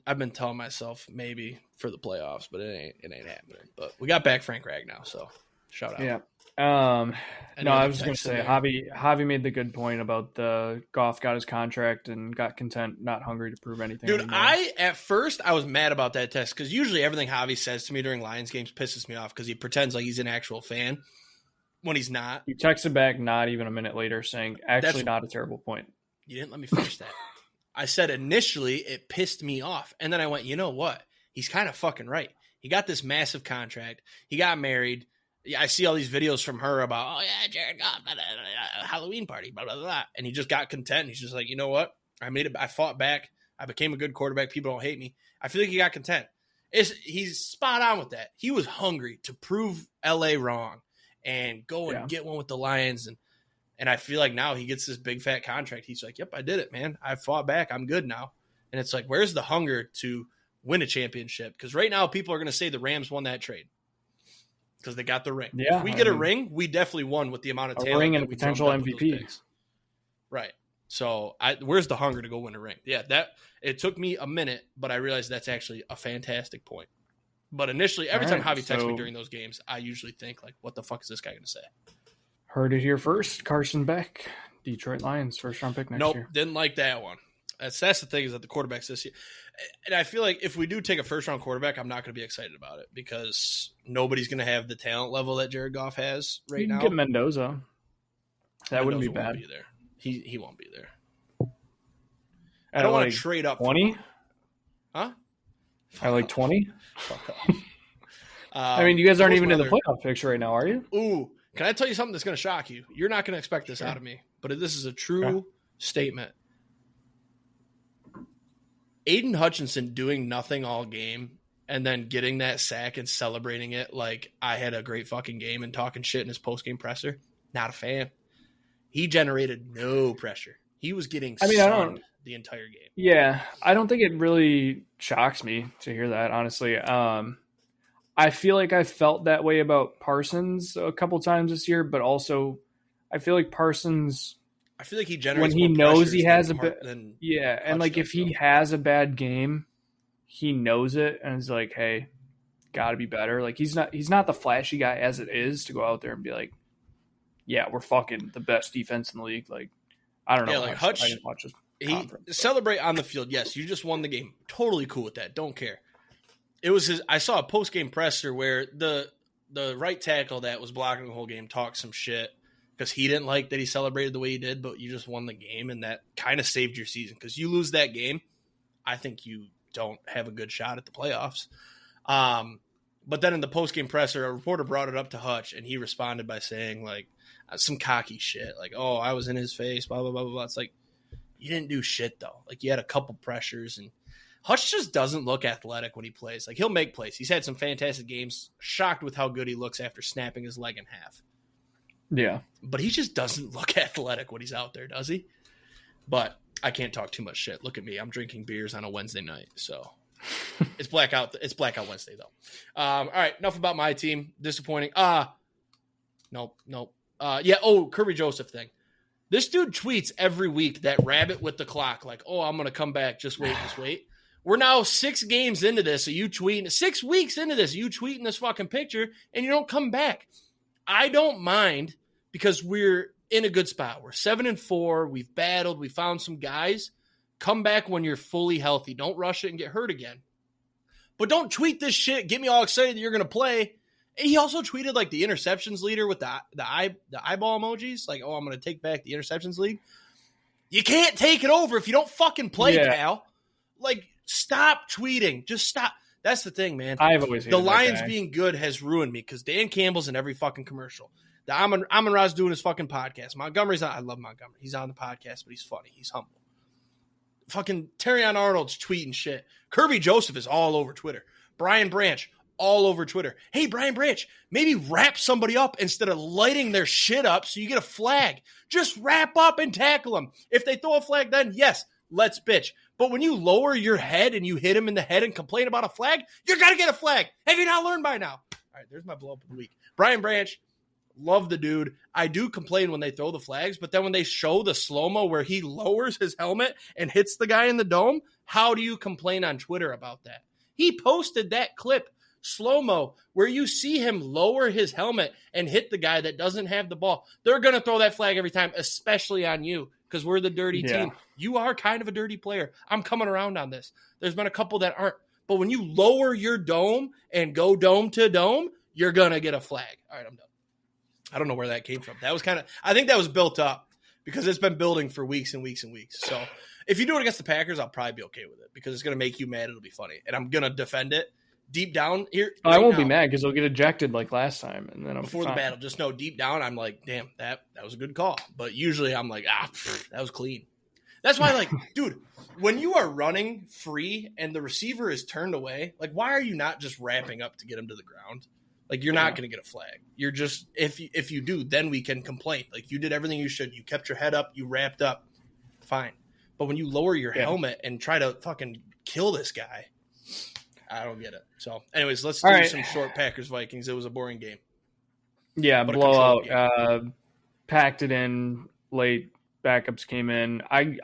I've been telling myself maybe for the playoffs, but it ain't happening. But we got back Frank Rag now, so shout out. Yeah. No, I was going to say Javi made the good point about the Goff got his contract and got content, not hungry to prove anything. Dude, anymore. at first I was mad about that text because usually everything Javi says to me during Lions games pisses me off because he pretends like he's an actual fan when he's not. He texted back not even a minute later saying, actually not a terrible point. You didn't let me finish that. I said initially it pissed me off. And then I went, you know what? He's kind of fucking right. He got this massive contract. He got married. Yeah, I see all these videos from her about, oh, yeah, Jared Goff at a Halloween party, blah, blah, blah. And he just got content. He's just like, you know what? I fought back. I became a good quarterback. People don't hate me. I feel like he got content. He's spot on with that. He was hungry to prove LA wrong and go and get one with the Lions. And I feel like now he gets this big fat contract. He's like, yep, I did it, man. I fought back. I'm good now. And it's like, where's the hunger to win a championship? Because right now people are going to say the Rams won that trade because they got the ring. Yeah, if we get a ring, we definitely won with the amount of talent. A ring and a potential MVP. Right. So where's the hunger to go win a ring? Yeah, it took me a minute, but I realized that's actually a fantastic point. But initially, every time Javi texts me during those games, I usually think, like, what the fuck is this guy going to say? Heard it here first. Carson Beck, Detroit Lions, first round pick next year. Nope, didn't like that one. That's the thing is that the quarterbacks this year. And I feel like if we do take a first round quarterback, I'm not going to be excited about it because nobody's going to have the talent level that Jared Goff has right now. You can get Mendoza. That wouldn't be bad. Won't be there. He won't be there. I don't want to trade up. 20? Huh? I like 20? Fuck off. I mean, you guys aren't even in the playoff picture right now, are you? Ooh. Can I tell you something that's going to shock you? You're not going to expect this out of me, but this is a true statement. Aiden Hutchinson doing nothing all game and then getting that sack and celebrating it like I had a great fucking game and talking shit in his post-game presser, not a fan. He generated no pressure. He was getting sunned the entire game. Yeah, I don't think it really shocks me to hear that, honestly. I feel like I felt that way about Parsons a couple times this year, but also I feel like Parsons, I feel like he generates when he knows he has a bad, and like if he has a bad game, he knows it and is like, hey, got to be better. Like he's not the flashy guy as it is to go out there and be like, yeah, we're fucking the best defense in the league. Like I don't know. Yeah, like Hutch, I didn't watch his he celebrate on the field. Yes, you just won the game. Totally cool with that. Don't care. It was I saw a post-game presser where the right tackle that was blocking the whole game talked some shit because he didn't like that he celebrated the way he did, but you just won the game, and that kind of saved your season because you lose that game, I think you don't have a good shot at the playoffs. But then in the post-game presser, a reporter brought it up to Hutch, and he responded by saying, like, some cocky shit, like, oh, I was in his face, blah, blah, blah, blah, blah. It's like, you didn't do shit, though. Like, you had a couple pressures, and Hutch just doesn't look athletic when he plays. Like, he'll make plays. He's had some fantastic games. Shocked with how good he looks after snapping his leg in half. Yeah. But he just doesn't look athletic when he's out there, does he? But I can't talk too much shit. Look at me. I'm drinking beers on a Wednesday night, so it's blackout Wednesday, though. All right, enough about my team. Disappointing. Nope. Kirby Joseph thing. This dude tweets every week that rabbit with the clock, like, oh, I'm going to come back. Just wait. We're now 6 games into this. So you tweeting 6 weeks into this. You tweeting this fucking picture and you don't come back. I don't mind because we're in a good spot. We're 7-4. We've battled. We found some guys. Come back when you're fully healthy. Don't rush it and get hurt again. But don't tweet this shit. Get me all excited that you're going to play. And he also tweeted like the interceptions leader with the eyeball emojis. Like, oh, I'm going to take back the interceptions league. You can't take it over if you don't fucking play, Cal. Like, stop tweeting. Just stop. That's the thing, man. I've always hated the Lions that guy. being good has ruined me because Dan Campbell's in every fucking commercial. The Amon-Ra's doing his fucking podcast. Montgomery's on. I love Montgomery. He's on the podcast, but he's funny. He's humble. Fucking Terrion Arnold's tweeting shit. Kirby Joseph is all over Twitter. Brian Branch, all over Twitter. Hey, Brian Branch, maybe wrap somebody up instead of lighting their shit up so you get a flag. Just wrap up and tackle them. If they throw a flag, then yes, let's bitch. But when you lower your head and you hit him in the head and complain about a flag, you're going to get a flag. Have you not learned by now? All right, there's my blow up of the week. Brian Branch, love the dude. I do complain when they throw the flags, but then when they show the slow-mo where he lowers his helmet and hits the guy in the dome, how do you complain on Twitter about that? He posted that clip, slow-mo, where you see him lower his helmet and hit the guy that doesn't have the ball. They're going to throw that flag every time, especially on you, because we're the dirty team. You are kind of a dirty player. I'm coming around on this. There's been a couple that aren't. But when you lower your dome and go dome to dome, you're going to get a flag. All right, I'm done. I don't know where that came from. That was I think that was built up because it's been building for weeks and weeks and weeks. So if you do it against the Packers, I'll probably be okay with it because it's going to make you mad. It'll be funny. And I'm going to defend it deep down here. I won't be mad because they'll get ejected like last time. And then before the battle, just know deep down, I'm like, damn, that was a good call. But usually I'm like, that was clean. That's why, like, dude, when you are running free and the receiver is turned away, like, why are you not just wrapping up to get him to the ground? Like, you're not going to get a flag. You're just, if you do, then we can complain. Like, you did everything you should. You kept your head up. You wrapped up. Fine. But when you lower your helmet and try to fucking kill this guy, I don't get it. So, anyways, let's do some short Packers-Vikings. It was a boring game. Yeah, blowout. Packed it in late. Backups came in. I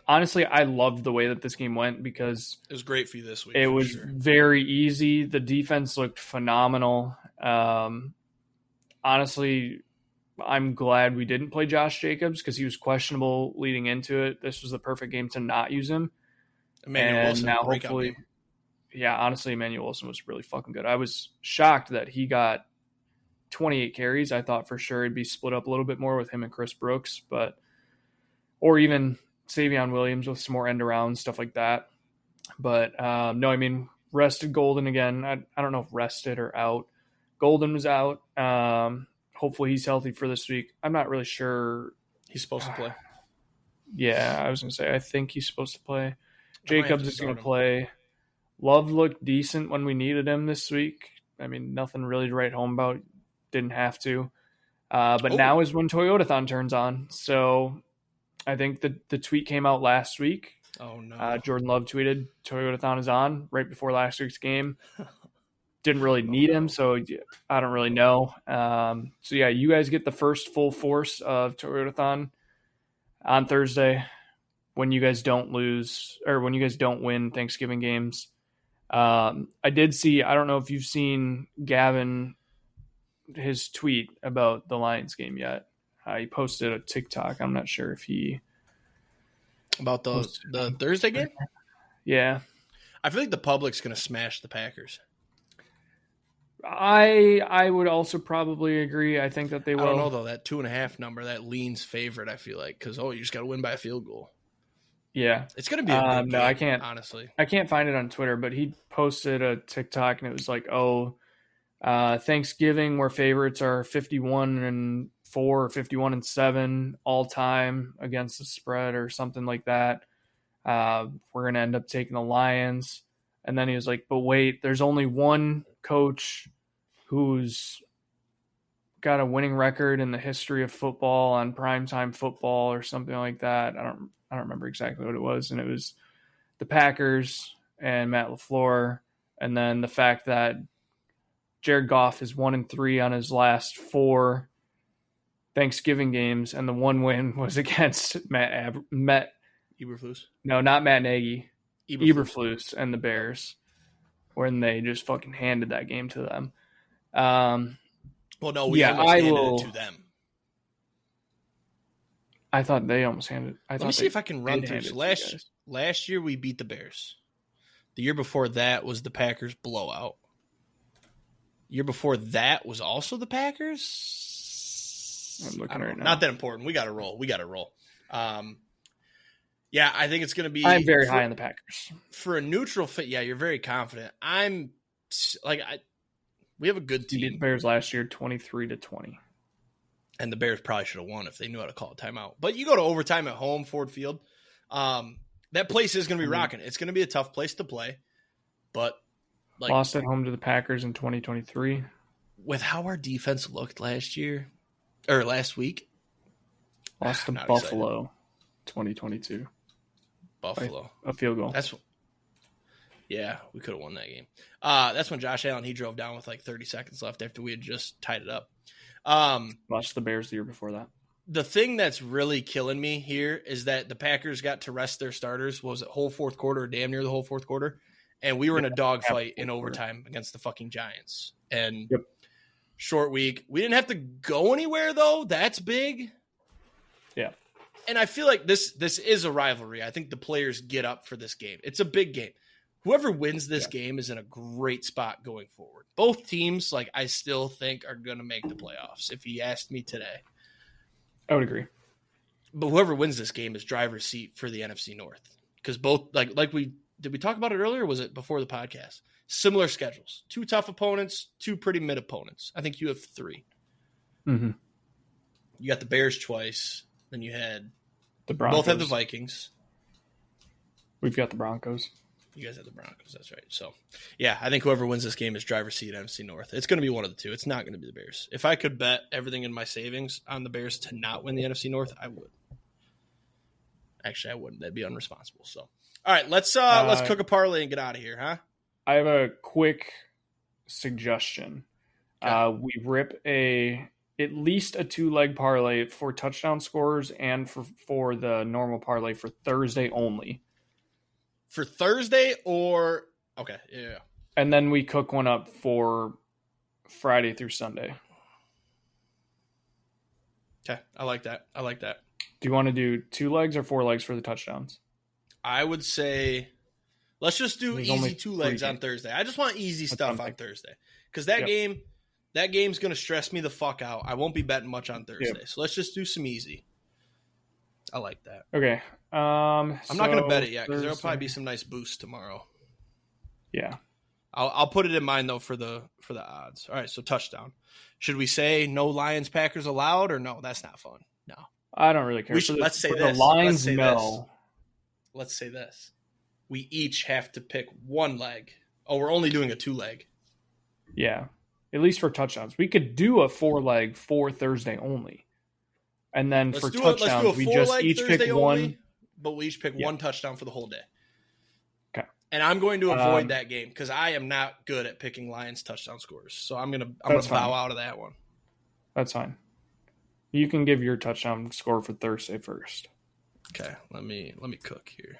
loved the way that this game went because it was great for you this week. It was very easy. The defense looked phenomenal. Honestly, I'm glad we didn't play Josh Jacobs because he was questionable leading into it. This was the perfect game to not use him. Emmanuel Wilson, now hopefully, honestly, Emmanuel Wilson was really fucking good. I was shocked that he got 28 carries. I thought for sure he'd be split up a little bit more with him and Chris Brooks, or even Savion Williams with some more end around stuff like that. But no, I mean, rested Golden again. I don't know if rested or out. Golden was out. Hopefully he's healthy for this week. I'm not really sure. He's supposed to play. Yeah, I was going to say, I think he's supposed to play. Jacobs is going to play. Love looked decent when we needed him this week. I mean, nothing really to write home about. Didn't have to. But now is when Toyotathon turns on. So I think the tweet came out last week. Oh, no. Jordan Love tweeted, Toyotathon is on right before last week's game. Didn't really need him, so I don't really know. So, yeah, you guys get the first full force of Toyotathon on Thursday when you guys don't lose or when you guys don't win Thanksgiving games. I did see, I don't know if you've seen Gavin, his tweet about the Lions game yet. He posted a TikTok. I'm not sure if he about the Thursday game. Yeah, I feel like the public's going to smash the Packers. I would also probably agree. I think that they will. I don't know though. That 2.5 number that leans favorite. I feel like because you just got to win by a field goal. Yeah, it's going to be a good game, I can't honestly. I can't find it on Twitter, but he posted a TikTok and it was like, Thanksgiving where favorites are 51-4 or 51-7 all time against the spread or something like that. We're going to end up taking the Lions. And then he was like, but wait, there's only one coach who's got a winning record in the history of football on primetime football or something like that. I don't remember exactly what it was. And it was the Packers and Matt LaFleur. And then the fact that Jared Goff is 1-3 on his last 4 Thanksgiving games, and the one win was against Matt Eberflus. No, not Matt Nagy. Eberflus and the Bears, when they just fucking handed that game to them. Well, no, we almost handed it to them. I thought they almost handed it. Let me see if I can run through. Last year we beat the Bears. The year before that was the Packers blowout. Year before that was also the Packers. I'm looking right now. Not that important. We got to roll. Yeah, I think it's going to be. I'm very high on the Packers. For a neutral fit, yeah, you're very confident. We have a good You team. beat the Bears last year 23-20. And the Bears probably should have won if they knew how to call a timeout. But you go to overtime at home, Ford Field. That place is going to be rocking. It's going to be a tough place to play. But lost at home to the Packers in 2023. With how our defense looked last week. Lost to Buffalo 2022. Buffalo. A field goal. Yeah, we could have won that game. That's when Josh Allen, he drove down with like 30 seconds left after we had just tied it up. Lost the Bears the year before that. The thing that's really killing me here is that the Packers got to rest their starters. What was it, whole fourth quarter, or damn near the whole fourth quarter? And we were in a dogfight in overtime against the fucking Giants. And short week. We didn't have to go anywhere, though. That's big. Yeah. And I feel like this is a rivalry. I think the players get up for this game. It's a big game. Whoever wins this game is in a great spot going forward. Both teams, I still think, are going to make the playoffs, if you asked me today. I would agree. But whoever wins this game is driver's seat for the NFC North. Because both, did we talk about it earlier, or was it before the podcast? Similar schedules. 2 tough opponents, 2 pretty mid opponents. I think you have 3. Mm-hmm. You got the Bears twice. Then you had the Broncos. Both have the Vikings. We've got the Broncos. You guys have the Broncos. That's right. So, yeah, I think whoever wins this game is driver's seat NFC North. It's going to be one of the two. It's not going to be the Bears. If I could bet everything in my savings on the Bears to not win the NFC North, I would. Actually, I wouldn't. That'd be unresponsible. So, all right, let's cook a parlay and get out of here, huh? I have a quick suggestion. Okay. We rip at least a 2-leg parlay for touchdown scorers and for the normal parlay for Thursday only. For Thursday or – okay, yeah. And then we cook one up for Friday through Sunday. Okay, I like that. Do you want to do 2 legs or 4 legs for the touchdowns? I would say let's just do easy 2 legs on Thursday. I just want easy stuff on Thursday because that game's going to stress me the fuck out. I won't be betting much on Thursday. So let's just do some easy. I like that. Okay. I'm not going to bet it yet because there'll probably be some nice boosts tomorrow. Yeah. I'll put it in mind though for the odds. All right, so touchdown. Should we say no Lions Packers allowed or no? That's not fun. No. I don't really care. Let's say this. The Lions, no. Let's say this. We each have to pick 1 leg. Oh, we're only doing a 2-leg. Yeah. At least for touchdowns. We could do a 4-leg for Thursday only. And then for touchdowns, we just each pick one. But we each pick 1 touchdown for the whole day. Okay. And I'm going to avoid that game because I am not good at picking Lions touchdown scores. So I'm gonna bow out of that one. That's fine. You can give your touchdown score for Thursday first. Okay. Let me cook here.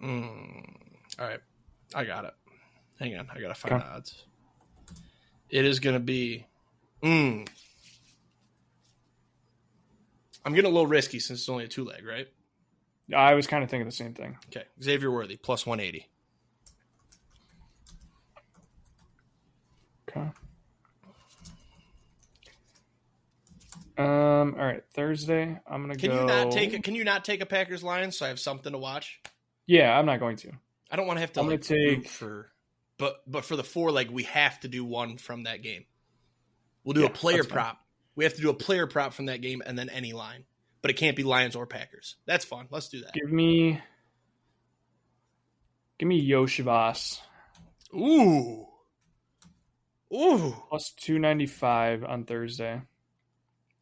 All right. I got it. Hang on. I gotta find the odds. It is gonna be I'm getting a little risky since it's only a 2-leg, right? I was kind of thinking the same thing. Okay. Xavier Worthy, plus 180. Okay. All right. Thursday, I'm going to go. Can you not take a Packers Lions so I have something to watch? Yeah, I'm not going to. I don't want to have to root for. But for the 4-leg, we have to do one from that game. We'll do a player prop. We have to do a player prop from that game and then any line. But it can't be Lions or Packers. That's fun. Let's do that. Give me Yoshivas. Ooh. Plus 295 on Thursday.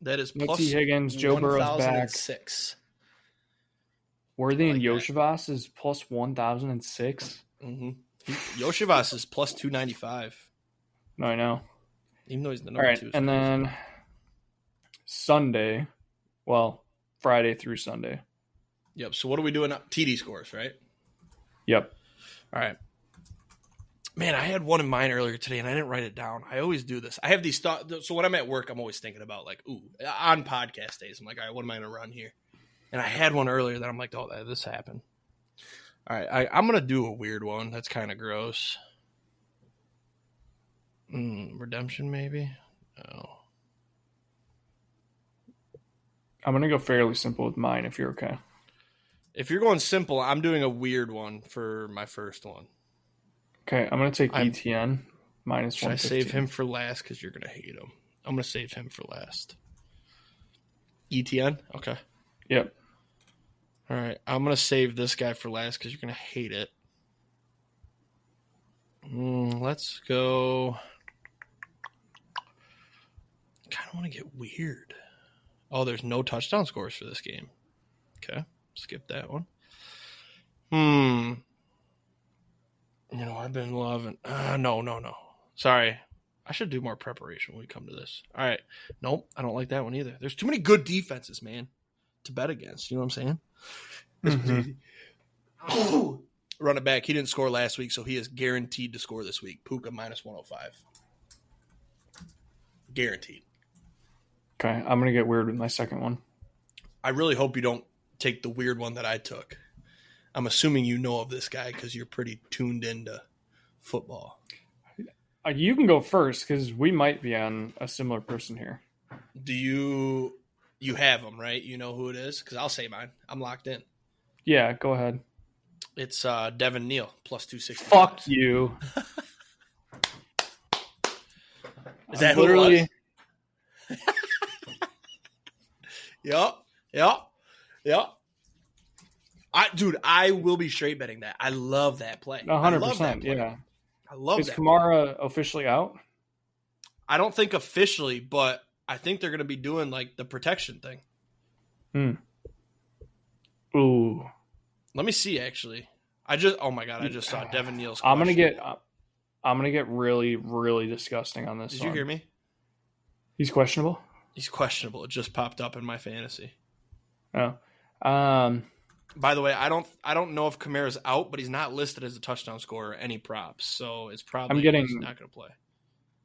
That is plus plus T. Higgins, Joe Burrow's back. 6. Worthy and Yoshivas is plus 1,006. Mm-hmm. Yoshivas is plus 295. No, I know. Even though he's the number 2. All right, and then Sunday, Friday through Sunday. Yep. So what are we doing? TD scores, right? Yep. All right. Man, I had one in mind earlier today, and I didn't write it down. I always do this. I have these thoughts. So when I'm at work, I'm always thinking about on podcast days. I'm like, all right, what am I going to run here? And I had one earlier that I'm like, oh, this happened. All right, I'm going to do a weird one. That's kind of gross. Redemption, maybe? No. I'm going to go fairly simple with mine if you're okay. If you're going simple, I'm doing a weird one for my first one. Okay, I'm going to take ETN minus Should I 115. save him for last because you're going to hate him? I'm going to save him for last. ETN? Okay. Yep. All right. I'm going to save this guy for last because you're going to hate it. Let's go. I kind of want to get weird. Oh, there's no touchdown scores for this game. Okay. Skip that one. You know, I've been loving. No. Sorry. I should do more preparation when we come to this. All right. Nope. I don't like that one either. There's too many good defenses, man, to bet against. You know what I'm saying? Mm-hmm. Run it back. He didn't score last week, so he is guaranteed to score this week. Puka minus 105. Guaranteed. Okay. I'm going to get weird with my second one. I really hope you don't take the weird one that I took. I'm assuming you know of this guy because you're pretty tuned into football. You can go first because we might be on a similar person here. Do you have him, right? You know who it is? Because I'll say mine. I'm locked in. Yeah, go ahead. It's Devin Neal, plus 260. Fuck you. Is that literally? Who it was? Yep. I will be straight betting that. I love that play. 100%. Yeah. I love that. Is that. Kamara officially out? I don't think officially, but I think they're going to be doing like the protection thing. Ooh. Let me see. Actually, I just saw Devin Neal's. I'm gonna get really, really disgusting on this. Did you hear me? He's questionable. He's questionable. It just popped up in my fantasy. Oh. By the way, I don't know if Kamara's out, but he's not listed as a touchdown scorer or any props, so it's probably he's not going to play.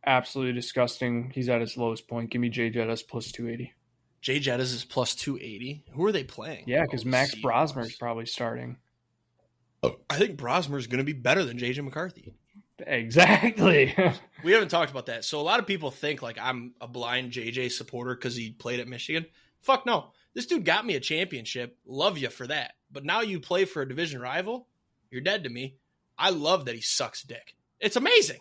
Absolutely disgusting. He's at his lowest point. Give me Jay Jettis plus 280. Jay Jettis is plus 280. Who are they playing? Yeah, because Max Brosmer is probably starting. I think Brosmer is going to be better than JJ McCarthy. Exactly. We haven't talked about that. So a lot of people think like I'm a blind JJ supporter because he played at Michigan. Fuck no. This dude got me a championship. Love you for that. But now you play for a division rival. You're dead to me. I love that he sucks dick. It's amazing.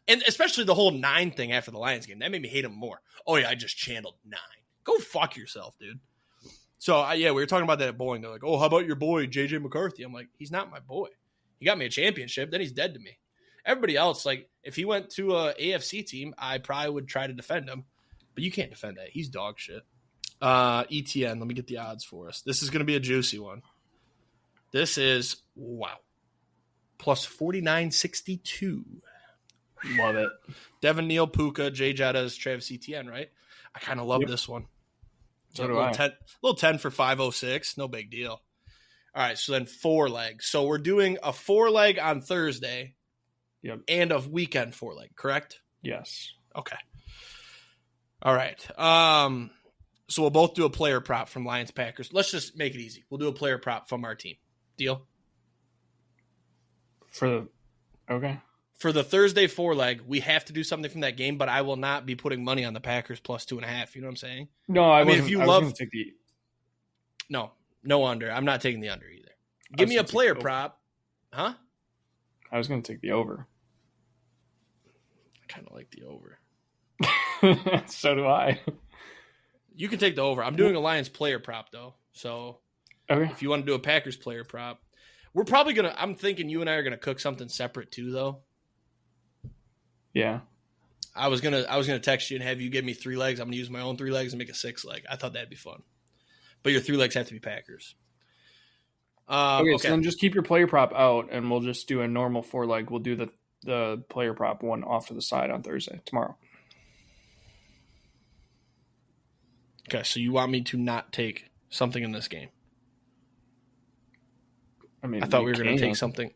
And especially the whole 9 thing after the Lions game. That made me hate him more. Oh, yeah, I just channeled 9. Go fuck yourself, dude. So, we were talking about that at bowling. They're like, oh, how about your boy, J.J. McCarthy? I'm like, he's not my boy. He got me a championship. Then he's dead to me. Everybody else, like, if he went to a AFC team, I probably would try to defend him. But you can't defend that. He's dog shit. ETN, let me get the odds for us. This is going to be a juicy one. This is, wow, plus 49.62. Love it. Devin Neal, Puka, Jay Jettas, Travis Etienne, right? I kind of love this one. So do I. Little 10 for 506. No big deal. All right, so then 4 legs. So we're doing a 4 leg on Thursday. Yep. And a weekend 4 leg, correct? Yes. Okay. All right. So we'll both do a player prop from Lions Packers. Let's just make it easy. We'll do a player prop from our team. Deal? Okay. For the Thursday 4 leg, we have to do something from that game, but I will not be putting money on the Packers plus 2.5. You know what I'm saying? No, I mean, if you love, take no under. I'm not taking the under either. Give me a player prop, huh? I was going to take the over. I kind of like the over. So do I. You can take the over. I'm doing a Lions player prop though, so if you want to do a Packers player prop, we're probably gonna. I'm thinking you and I are gonna cook something separate too, though. Yeah. I was gonna text you and have you give me 3 legs. I'm gonna use my own 3 legs and make a 6 leg. I thought that'd be fun. But your 3 legs have to be Packers. Okay, so then just keep your player prop out, and we'll just do a normal 4 leg. We'll do the player prop one off to the side on Thursday, tomorrow. Okay, so you want me to not take something in this game? I mean, I thought we were going to take something.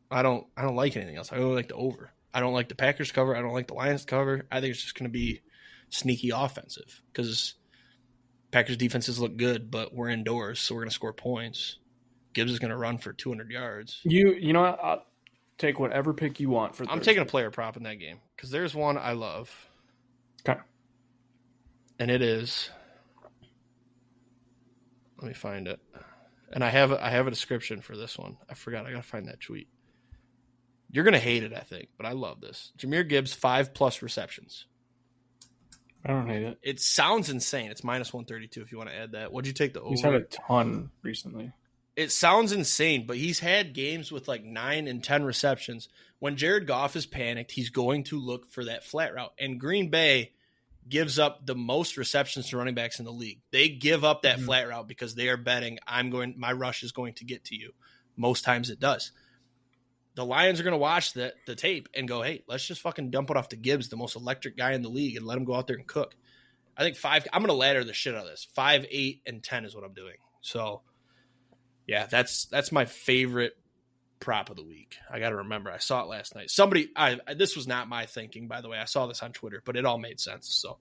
I don't like anything else. I only like the over. I don't like the Packers cover. I don't like the Lions cover. I think it's just going to be sneaky offensive because Packers defenses look good, but we're indoors, so we're going to score points. Gibbs is going to run for 200 yards. You know what? I'll take whatever pick you want for Thursday. I'm taking a player prop in that game because there's one I love. Okay. And it is Let me find it. And I have a description for this one. I forgot. I got to find that tweet. You're going to hate it, I think, but I love this. Jahmyr Gibbs, 5+ receptions. I don't hate it. It sounds insane. It's -132 if you want to add that. What'd you take the over? He's had a ton recently. It sounds insane, but he's had games with like 9 and 10 receptions. When Jared Goff is panicked, he's going to look for that flat route. And Green Bay gives up the most receptions to running backs in the league. They give up that flat route because they are betting my rush is going to get to you. Most times it does. The Lions are going to watch the tape and go, hey, let's just fucking dump it off to Gibbs, the most electric guy in the league, and let him go out there and cook. I think I'm going to ladder the shit out of this. 5, 8, and 10 is what I'm doing. So, yeah, that's my favorite prop of the week. I got to remember. I saw it last night. This was not my thinking, by the way. I saw this on Twitter, but it all made sense. So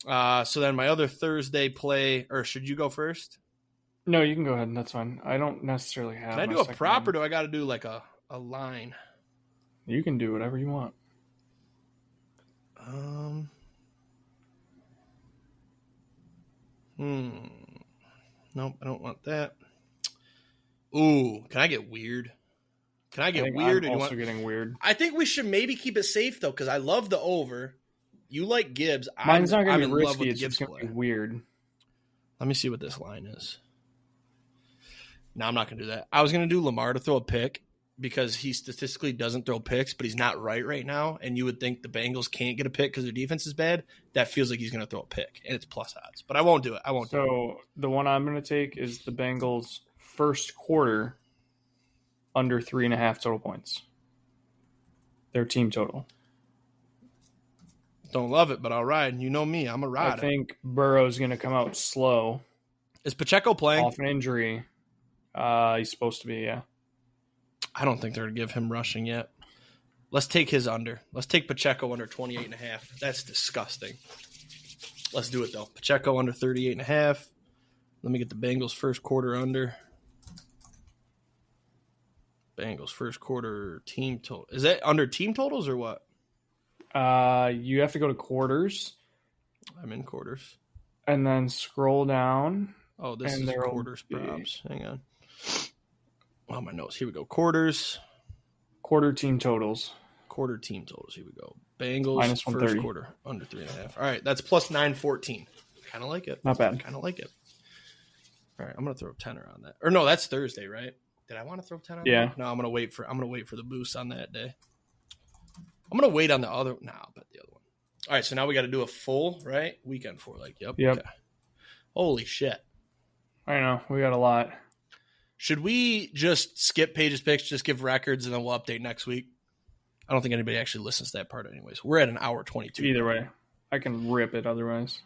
then my other Thursday play, or should you go first? No, you can go ahead. That's fine. I don't necessarily have. Can I do a prop or do I got to do like a line? You can do whatever you want. Nope, I don't want that. Ooh, can I get weird? Can I get weird? I'm also getting weird. I think we should maybe keep it safe though, because I love the over. You like Gibbs. Mine's not going to be in love risky. with It's Gibbs just going play. to be weird. Let me see what this line is. No, I'm not going to do that. I was going to do Lamar to throw a pick because he statistically doesn't throw picks, but he's not right now. And you would think the Bengals can't get a pick because their defense is bad. That feels like he's going to throw a pick, and it's plus odds. But I won't do it. So the one I'm going to take is the Bengals first quarter under 3.5 total points. Their team total. Don't love it, but I'll ride. You know me. I'm a rider. I think Burrow's going to come out slow. Is Pacheco playing? Off an injury. He's supposed to be, yeah. I don't think they're going to give him rushing yet. Let's take his under. Let's take Pacheco under 28.5. That's disgusting. Let's do it, though. Pacheco under 38.5. Let me get the Bengals first quarter under. Bengals first quarter team total. Is that under team totals or what? You have to go to quarters. I'm in quarters. And then scroll down. Oh, this is quarters props. Hang on. Oh, my notes. Here we go. Quarters. Quarter team totals. Quarter team totals. Here we go. Bengals minus first quarter under 3.5. All right, that's plus 914. Kind of like it. Not bad. Kind of like it. All right, I'm gonna throw a tenner on that. Or no, that's Thursday, right? Did I want to throw 10 on Yeah. that? No, I'm gonna wait for the boost on that day. I'm gonna wait on the other. No, I'll bet the other one. All right, so now we got to do a full right weekend for Yep. Okay. Holy shit. I know. We got a lot. Should we just skip Paige's picks, just give records, and then we'll update next week? I don't think anybody actually listens to that part anyways. We're at an hour 22. Either way. I can rip it otherwise.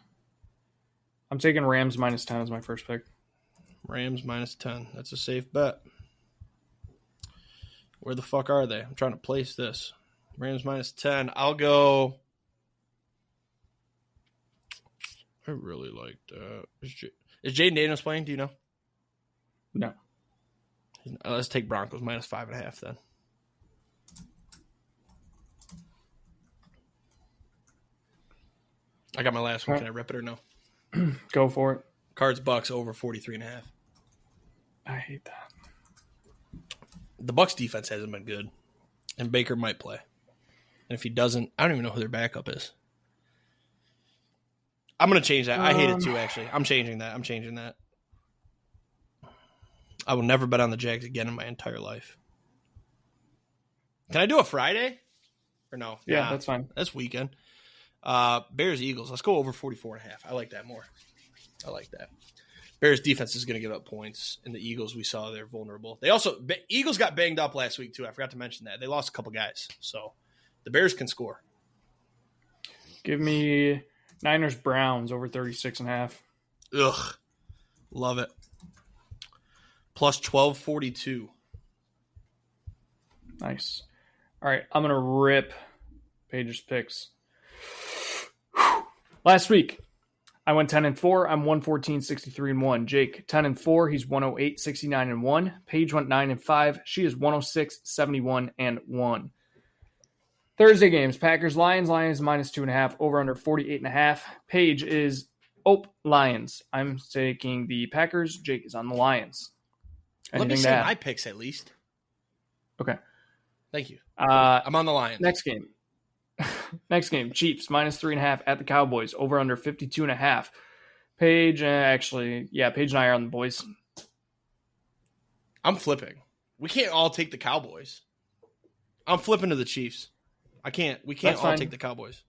I'm taking Rams minus 10 as my first pick. Rams minus 10. That's a safe bet. Where the fuck are they? I'm trying to place this. Rams minus 10. I'll go. I really like that. Is Jaden Daniels playing? Do you know? No. Let's take Broncos minus 5.5 then. I got my last one. Can I rip it or no? Go for it. Cards Bucks over 43.5. I hate that. The Bucks defense hasn't been good, and Baker might play. And if he doesn't, I don't even know who their backup is. I'm going to change that. I hate it too, actually. I'm changing that. I will never bet on the Jags again in my entire life. Can I do a Friday? Or no? Yeah, nah, that's fine. That's weekend. Bears, Eagles. Let's go over 44.5. I like that more. I like that. Bears defense is going to give up points, and the Eagles, we saw they're vulnerable. Eagles got banged up last week too. I forgot to mention that. They lost a couple guys. So the Bears can score. Give me Niners Browns over 36.5. Ugh. Love it. Plus 1242. Nice. All right, I'm going to rip Paige's picks. Last week, I went 10-4. I'm 114-63-1. Jake, 10-4. He's 108-69-1. Paige went 9-5. She is 106-71-1. Thursday games, Packers, Lions minus 2.5, over under 48.5. Paige is Lions. I'm taking the Packers. Jake is on the Lions. Let me Anything say to add? my picks at least. Okay. Thank you. I'm on the Lions. Next game. Chiefs -3.5 at the Cowboys. Over under 52.5. Paige, Paige and I are on the boys. I'm flipping. We can't all take the Cowboys. I'm flipping to the Chiefs. We can't That's all fine. take the Cowboys.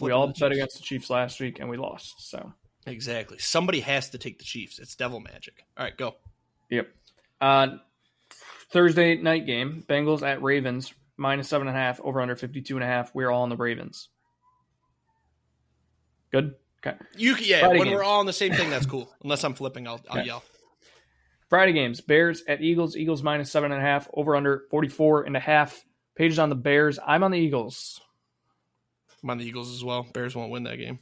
We all bet against the Chiefs last week and we lost. So exactly. Somebody has to take the Chiefs. It's devil magic. All right, go. Yep. Thursday night game, Bengals at Ravens, -7.5, over under 52.5. We're all on the Ravens. Good? Okay. Friday when games. We're all on the same thing, that's cool. Unless I'm flipping, I'll yell. Friday games, Bears at Eagles, Eagles -7.5, over under 44.5. Paige is on the Bears. I'm on the Eagles. I'm on the Eagles as well. Bears won't win that game.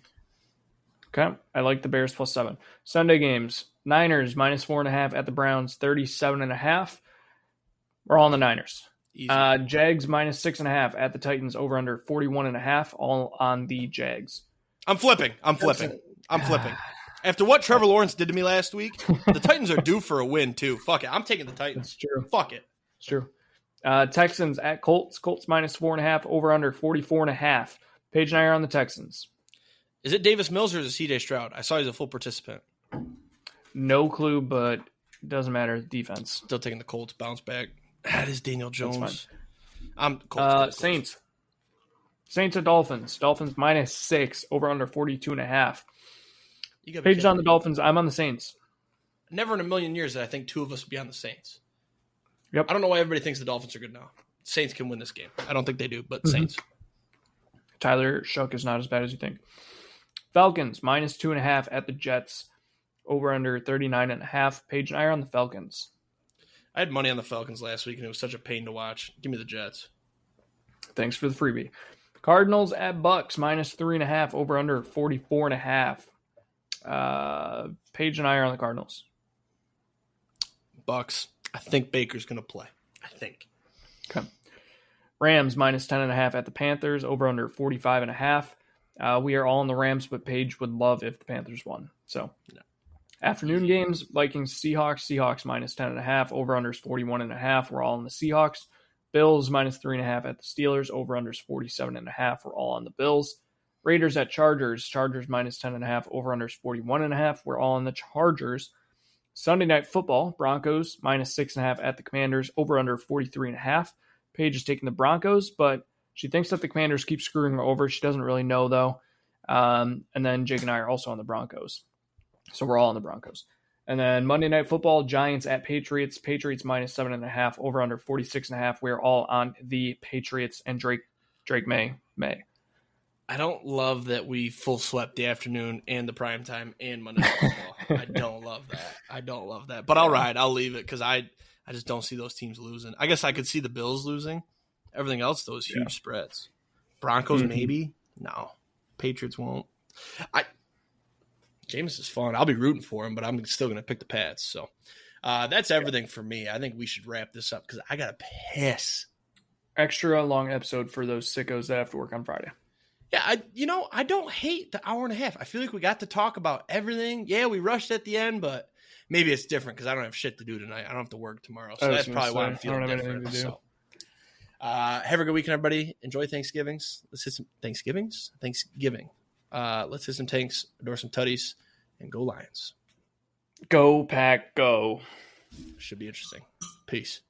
Okay. I like the Bears +7. Sunday games, Niners -4.5 at the Browns, 37.5. We're all on the Niners. Jags -6.5 at the Titans, over under 41.5. All on the Jags. I'm flipping. After what Trevor Lawrence did to me last week, the Titans are due for a win too. Fuck it. I'm taking the Titans. That's true. Fuck it. It's true. Texans at Colts. Colts -4.5, over under 44.5. Paige and I are on the Texans. Is it Davis Mills or is it CJ Stroud? I saw he's a full participant. No clue, but it doesn't matter. Defense. Still taking the Colts. Bounce back. That is Daniel Jones. I'm Colts. Saints. Saints at Dolphins. Dolphins -6, over under 42.5. Paige is on the Dolphins. I'm on the Saints. Never in a million years that I think two of us would be on the Saints. Yep. I don't know why everybody thinks the Dolphins are good now. Saints can win this game. I don't think they do, but Saints. Tyler Shook is not as bad as you think. Falcons -2.5 at the Jets, over under 39.5. Paige and I are on the Falcons. I had money on the Falcons last week, and it was such a pain to watch. Give me the Jets. Thanks for the freebie. Cardinals at Bucks -3.5, over under 44.5. Paige and I are on the Cardinals. Bucks. I think Baker's going to play. I think. Okay. Rams -10.5 at the Panthers, over under 45.5. We are all on the Rams, but Paige would love if the Panthers won. So, no. Afternoon games, Vikings, Seahawks -10.5, over unders 41.5. We're all on the Seahawks. Bills -3.5 at the Steelers, over unders 47.5. We're all on the Bills. Raiders at Chargers -10.5, over unders 41.5. We're all on the Chargers. Sunday Night Football, Broncos -6.5 at the Commanders, over under 43.5. Paige is taking the Broncos, but she thinks that the Commanders keep screwing her over. She doesn't really know, though. And then Jake and I are also on the Broncos. So we're all on the Broncos. And then Monday Night Football, Giants at Patriots. Patriots -7.5, over under 46.5. We're all on the Patriots, and Drake May. I don't love that we full swept the afternoon and the primetime and Monday Night Football. I don't love that. But I'll ride. I'll leave it because I just don't see those teams losing. I guess I could see the Bills losing. Everything else, those huge spreads. Broncos, maybe. No. Patriots won't. Jameis is fun. I'll be rooting for him, but I'm still going to pick the Pats. So that's everything for me. I think we should wrap this up because I got to piss. Extra long episode for those sickos that have to work on Friday. Yeah, I don't hate the hour and a half. I feel like we got to talk about everything. Yeah, we rushed at the end, but maybe it's different because I don't have shit to do tonight. I don't have to work tomorrow, so that's probably why I'm feeling different. So, have a good weekend, everybody. Enjoy Thanksgivings. Let's hit some Thanksgiving. Let's hit some Tanks, adore some Tuddies, and go Lions. Go Pack, go. Should be interesting. Peace.